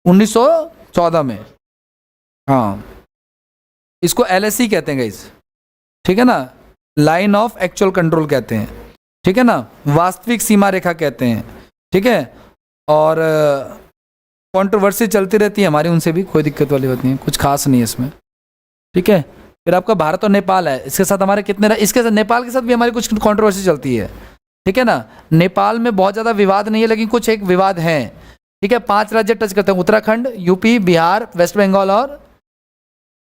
1914 में। हाँ, इसको LSC कहते हैं गाइस, ठीक है ना, लाइन ऑफ एक्चुअल कंट्रोल कहते हैं, ठीक है ना, वास्तविक सीमा रेखा कहते हैं, ठीक है। और कंट्रोवर्सी चलती रहती है हमारी उनसे भी, कोई दिक्कत वाली बात नहीं है, कुछ खास नहीं है इसमें, ठीक है। फिर आपका भारत और नेपाल है, इसके साथ हमारे कितने, इसके साथ नेपाल के साथ भी हमारी कुछ कंट्रोवर्सी चलती है, ठीक है ना। नेपाल में बहुत ज़्यादा विवाद नहीं है, लेकिन कुछ एक विवाद है, ठीक है। 5 राज्य टच करते हैं, उत्तराखंड, यूपी, बिहार, वेस्ट बंगाल और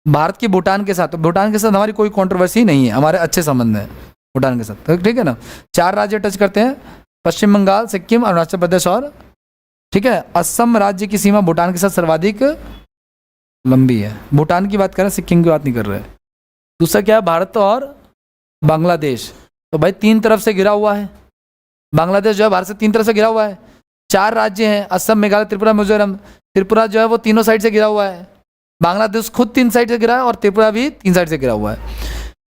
भारत की भूटान के साथ। तो भूटान के साथ हमारी कोई कंट्रोवर्सी नहीं है, हमारे अच्छे संबंध हैं भूटान के साथ, ठीक है ना। 4 राज्य टच करते हैं, पश्चिम बंगाल, सिक्किम, अरुणाचल प्रदेश और, ठीक है, असम राज्य की सीमा भूटान के साथ सर्वाधिक लंबी है। भूटान की बात कर रहे हैं, सिक्किम की बात नहीं कर रहे। दूसरा क्या है? भारत और बांग्लादेश। तो भाई 3 तरफ से घिरा हुआ है बांग्लादेश, जो है भारत से 3 तरफ से घिरा हुआ है। 4 राज्य हैं, असम, मेघालय, त्रिपुरा, मिजोरम। त्रिपुरा जो है वो तीनों साइड से घिरा हुआ है, बांग्लादेश खुद 3 साइड से घिरा है और त्रिपुरा भी 3 साइड से घिरा हुआ है।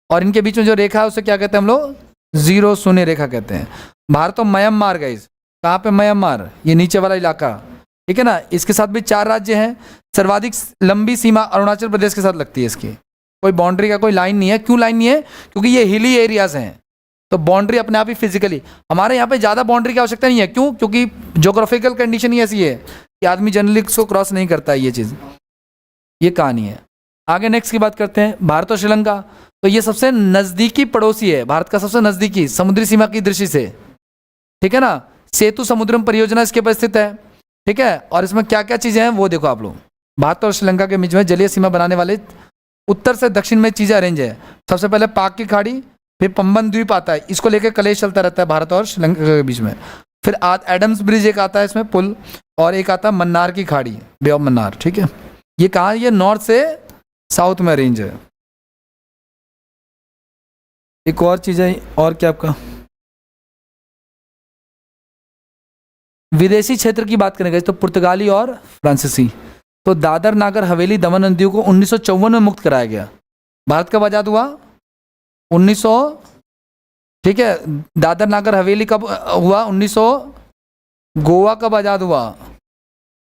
और इनके बीच में जो रेखा है उसे क्या कहते हैं हम लोग? 0 शून्य रेखा कहते हैं। भारत और म्यांमार गाइस, कहाँ पे म्यांमार? ये नीचे वाला इलाका, ठीक है ना। इसके साथ भी 4 राज्य हैं। सर्वाधिक लंबी सीमा अरुणाचल प्रदेश के साथ लगती है इसकी, कोई बाउंड्री का कोई लाइन नहीं है। क्यों लाइन नहीं है? क्योंकि ये हिली एरियाज हैं, तो बाउंड्री अपने आप ही फिजिकली, हमारे यहाँ पे ज़्यादा बाउंड्री की आवश्यकता नहीं है। क्यों? क्योंकि जोग्राफिकल कंडीशन ही ऐसी है कि आदमी जनरली इसको क्रॉस नहीं करता है, ये चीज़, ये कहानी है। आगे नेक्स्ट की बात करते हैं, भारत और श्रीलंका। तो ये सबसे नज़दीकी पड़ोसी है, भारत का सबसे नज़दीकी समुद्री सीमा की दृष्टि से, ठीक है ना। सेतु समुद्रम परियोजना इसके पर स्थित है, ठीक है। और इसमें क्या क्या चीज़ें हैं वो देखो आप लोग। भारत और श्रीलंका के बीच में जलीय सीमा बनाने वाले उत्तर से दक्षिण में चीज़ें अरेंज है। सबसे पहले पाक की खाड़ी, फिर पंबन द्वीप आता है, इसको लेकर कलेश चलता रहता है भारत और श्रीलंका के बीच में। फिर एडम्स ब्रिज एक आता है इसमें पुल, और एक आता है मन्नार की खाड़ी, बे ऑफ मन्नार, ठीक है। ये कहाँ? ये नॉर्थ से साउथ में अरेंज है। एक और चीज़ है, और क्या आपका विदेशी क्षेत्र की बात करेंगे तो पुर्तगाली और फ्रांसीसी। तो दादर नागर हवेली दमन एंड दीव को 1954 में मुक्त कराया गया। भारत कब आज़ाद हुआ? 1900, ठीक है। दादर नागर हवेली कब हुआ? 1900। गोवा कब आज़ाद हुआ?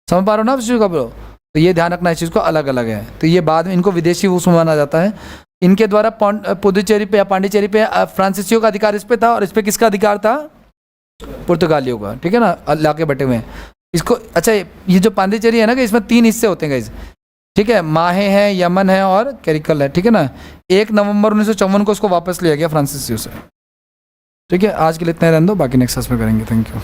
समझ पा रहे हो ना इस कब? तो ये ध्यान रखना, इस चीज़ को अलग अलग है। तो ये बाद में इनको विदेशी उसमें माना जाता है। इनके द्वारा पुदुचेरी पे या पांडिचेरी पे फ्रांसीसियों का अधिकार इस पे था, और इस पे किसका अधिकार था? पुर्तगालियों का, ठीक है ना, इलाके बटे हुए हैं इसको। अच्छा, ये जो पांडिचेरी है ना, कि इसमें 3 हिस्से होते हैं गाइस, ठीक है। माहे हैं, यमन है और कैरिकल है, ठीक है ना। 1 नवंबर 1954 को उसको वापस लिया गया फ्रांसीसियों से, ठीक है। आज के लिए इतना रहने दो, बाकी नेक्स्ट क्लास में करेंगे। Thank you.